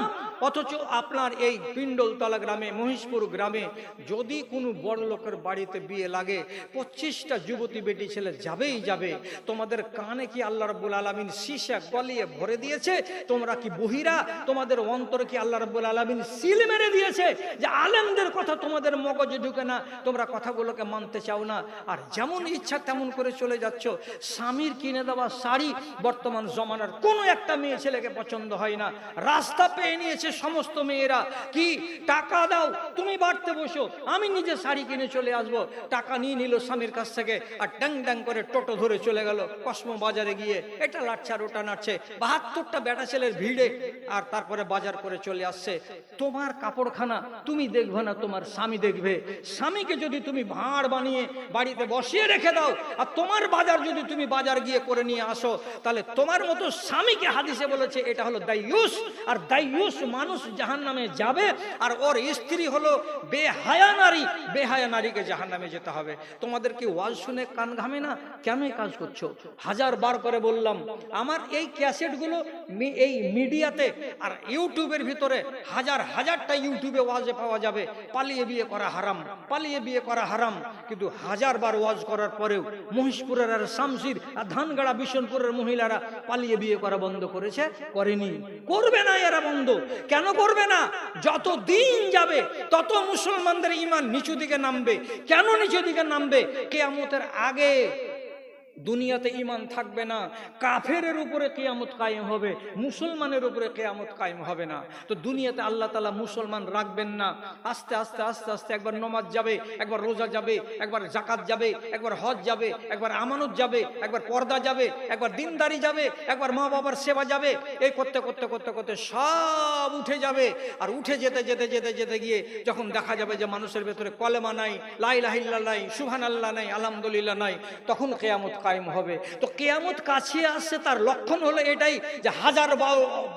অথচ আপনার এই পিণ্ডলতলা গ্রামে, মহিষপুর গ্রামে যদি কোনো বড় লোকের বাড়িতে বিয়ে লাগে, 25টা যুবতী বেটি ছেলে যাবেই যাবে। তোমাদের কানে কি আল্লাহ রাব্বুল আলামিন সীসা গলিয়ে ভরে দিয়েছে? তোমরা কি বহিরা? তোমাদের অন্তরে কি আল্লাহ রাব্বুল আলামিন সিল মেরে দিয়েছে যে আলেমদের কথা তোমাদের মগজে ঢুকে না, তোমরা কথাগুলোকে মানতে চাও না, আর যেমন ইচ্ছা তেমন করে চলে যাচ্ছ? স্বামীর কিনে দেওয়া শাড়ি বর্তমান জমানার কোনো একটা মেয়ে ছেলেকে পছন্দ হয় না। রাস্তা পেয়ে নিয়েছে সমস্ত মেয়েরা, কি টাকা দাও তুমি বাড়তে বসো, আমি নিজে শাড়ি কিনে চলে আসবো। টাকা নিয়ে নিল স্বামীর কাছ থেকে, আর ডাং ডাং করে টোটো ধরে চলে গেল কসমো বাজারে গিয়ে এটা লাটছে আর ওটা নাড়ছে, 72টা বেটা ছেলের ভিড়ে, আর তারপরে বাজার করে চলে আসছে। তোমার কাপড়খানা তুমি দেখবে না, তোমার স্বামী দেখবে। স্বামীকে যদি তুমি ভাঁড় বানিয়ে বাড়িতে বসিয়ে রেখে দাও, আর তোমার বাজার যদি তুমি বাজার গিয়ে করে নিয়ে আসো, তাহলে তোমার মতো স্বামীকে হাদিসে বলেছে এটা হলো দাইয়ুস, আর দাইয়ুস মানুষ জাহান্নামে যাবে, আর ওর স্ত্রী হলো বেহায়া নারী, বেহায়া নারীকে জাহান্নামে যেতে হবে। তোমাদের কি ওয়াজ শুনে কান ঘামে না? কেন এই কাজ করছো? হাজার বার করে বললাম, আমার এই ক্যাসেটগুলো এই মিডিয়াতে আর ইউটিউবের ভিতরে হাজার হাজারটা ইউটিউবে ওয়াজে পাওয়া যাবে, পালিয়ে বিয়ে করা হারাম, পালিয়ে বিয়ে করা হারাম। কিন্তু হাজার বার ওয়াজ করার পরেও মহিষপুরের আর শামসির আর ধানগাড়া বিশনপুরের মহিলারা পালিয়ে বিয়ে করা বন্ধ করেছে? করেনি, করবে না এরা বন্ধ। কেন করবে না? যত দিন যাবে তত মুসলমানদের ঈমান নিচু দিকে নামবে। কেন নিচু দিকে নামবে? কিয়ামতের আগে দুনিয়াতে ঈমান থাকবে না, কাফেরের উপরে কিয়ামত কায়েম হবে, মুসলমানের উপরে কিয়ামত কায়েম হবে না। তো দুনিয়াতে আল্লাহ তাআলা মুসলমান রাখবেন না। আস্তে আস্তে আস্তে আস্তে একবার নামাজ যাবে, একবার রোজা যাবে, একবার যাকাত যাবে, একবার হজ যাবে, একবার আমানত যাবে, একবার পর্দা যাবে, একবার দিনদারি যাবে, একবার মা বাবার সেবা যাবে। এই করতে করতে করতে করতে সব উঠে যাবে। আর উঠে যেতে যেতে যেতে যেতে গিয়ে যখন দেখা যাবে যে মানুষের ভেতরে কলেমা নাই, লা ইলাহা ইল্লাল্লাহ নাই, সুবহানাল্লাহ নাই, আলহামদুলিল্লাহ নাই, তখন কিয়ামত কায়েম হবে। তো কিয়ামত কাছে আসছে, তার লক্ষণ হলো এটাই যে হাজার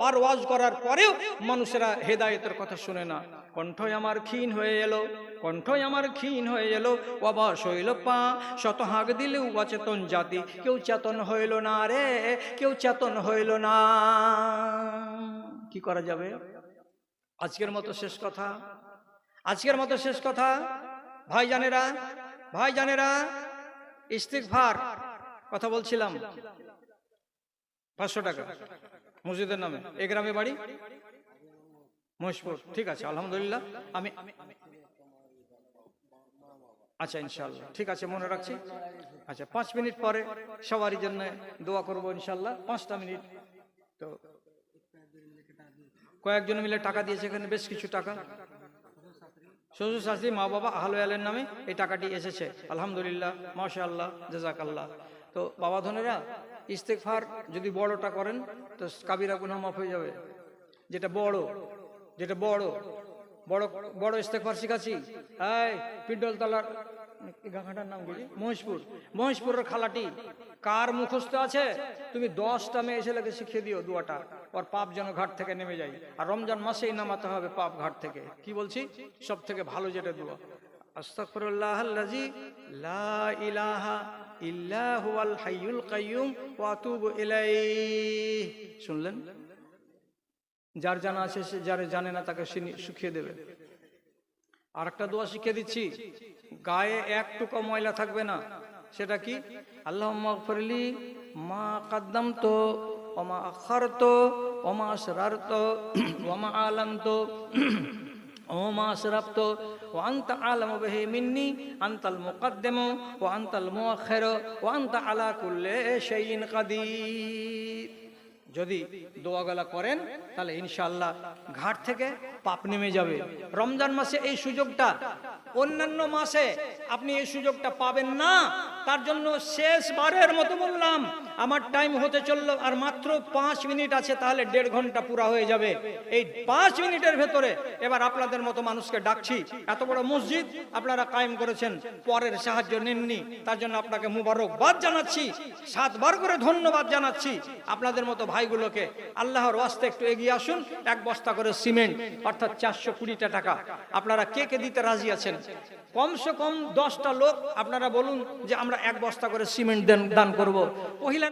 বার ওয়াজ করার পরেও মানুষেরা হেদায়েতের কথা শুনে না। কণ্ঠই আমার ক্ষীণ হয়ে এলো, কণ্ঠই আমার ক্ষীণ হয়ে এলো, অবশ হইল পা, শত হাঁক দিলেও অচেতন জাতি, কেউ চেতন হইল না রে, কেউ চেতন হইল না। কি করা যাবে? আজকের মতো শেষ কথা, আজকের মতো শেষ কথা। ভাইজানেরা, ভাইজানেরা, ইস্তিগফার কথা বলছিলাম, 500 টাকা মসজিদের নামে। এই গ্রামে বাড়ি মহেশপুর, ঠিক আছে আলহামদুলিল্লাহ। আমি আচ্ছা ইনশাআল্লাহ, ঠিক আছে মনে রাখছি। আচ্ছা 5 মিনিট পরে সবারই জন্য দোয়া করবো ইনশাআল্লাহ, 5টা মিনিট। তো কয়েকজন মিলে টাকা দিয়েছে, এখানে বেশ কিছু টাকা, শ্বশুর শাশুড়ি মা বাবা আহলে আলের নামে এই টাকাটি এসেছে, আলহামদুলিল্লাহ, মাশাআল্লাহ, জাযাকাল্লাহ। তো বাবা ধনেরা, ইস্তেগফার যদি বড়টা করেন তো কাবিরা গুনাহ মাফ হয়ে যাবে। যেটা বড় বড় বড় ইস্তেগফার শিখাচ্ছি। এই পিন্ডলতলার গাঁখাটার নাম কি? মহেশপুরের খালাটি কার মুখস্থ আছে? তুমি 10টা মেয়ে ছেলেকে শিখিয়ে দিও দুয়াটা, ওর পাপ যেন ঘাট থেকে নেমে যায়। আর রমজান মাসেই নামাতে হবে পাপ ঘাট থেকে। কি বলছি? সব থেকে ভালো যেটা দোয়া, আস্তাগফিরুল্লাহাল্লাযী লা ইলাহা ইল্লা হুয়াল হাইয়ুল কাইয়্যুম ওয়া আতুবু ইলাইহি। শুনলেন? যার জানা আছে সে, যার জানে না তাকে শিখিয়ে দেবে। আর একটা দোয়া শিখিয়ে দিচ্ছি, গায়ে এক টুকরো ময়লা থাকবে না। সেটা কি? আল্লাহুম্মা গফিরলি মা কাদ্দামতু ওয়া মা আখারতু ওয়া মা আসরারতু ওয়া মা আলানতু ওয়া মা আসরাফতু ওয়া আনতা আলামু বিহি মিন্নি আনতাল মুকদ্দিমু ওয়া আনতাল মুআখিরু ওয়া আনতা আলা কুল্লি শাইইন কাদির। যদি দোয়াগুলা করেন তাহলে ইনশাআল্লাহ ঘাট থেকে পাপ নেমে যাবে। রমজান মাসে এই সুযোগটা, অন্যান্য মাসে আপনি এই সুযোগটা পাবেন না। তার জন্য শেষবারের মতো বললাম, আমার টাইম হতে চললো আর মাত্র 5 মিনিট আছে, তাহলে 1.5 ঘন্টা পুরা হয়ে যাবে। এই 5 মিনিটের ভেতরে এবার আপনাদের মতো মানুষকে ডাকছি। এত বড় মসজিদ আপনারা কায়েম করেছেন, পরের সাহায্য নেননি, তার জন্য আপনাকে মুবারকবাদ জানাচ্ছি, 7 বার করে ধন্যবাদ জানাচ্ছি। আপনাদের মতো ভাইগুলোকে আল্লাহর ওয়াস্তে একটু এগিয়ে আসুন। 1 বস্তা করে সিমেন্ট অর্থাৎ 420 টাকা আপনারা কে কে দিতে রাজি আছেন? কমসে কম 10টা লোক আপনারা বলুন যে আমরা 1 বস্তা করে সিমেন্ট দান করব।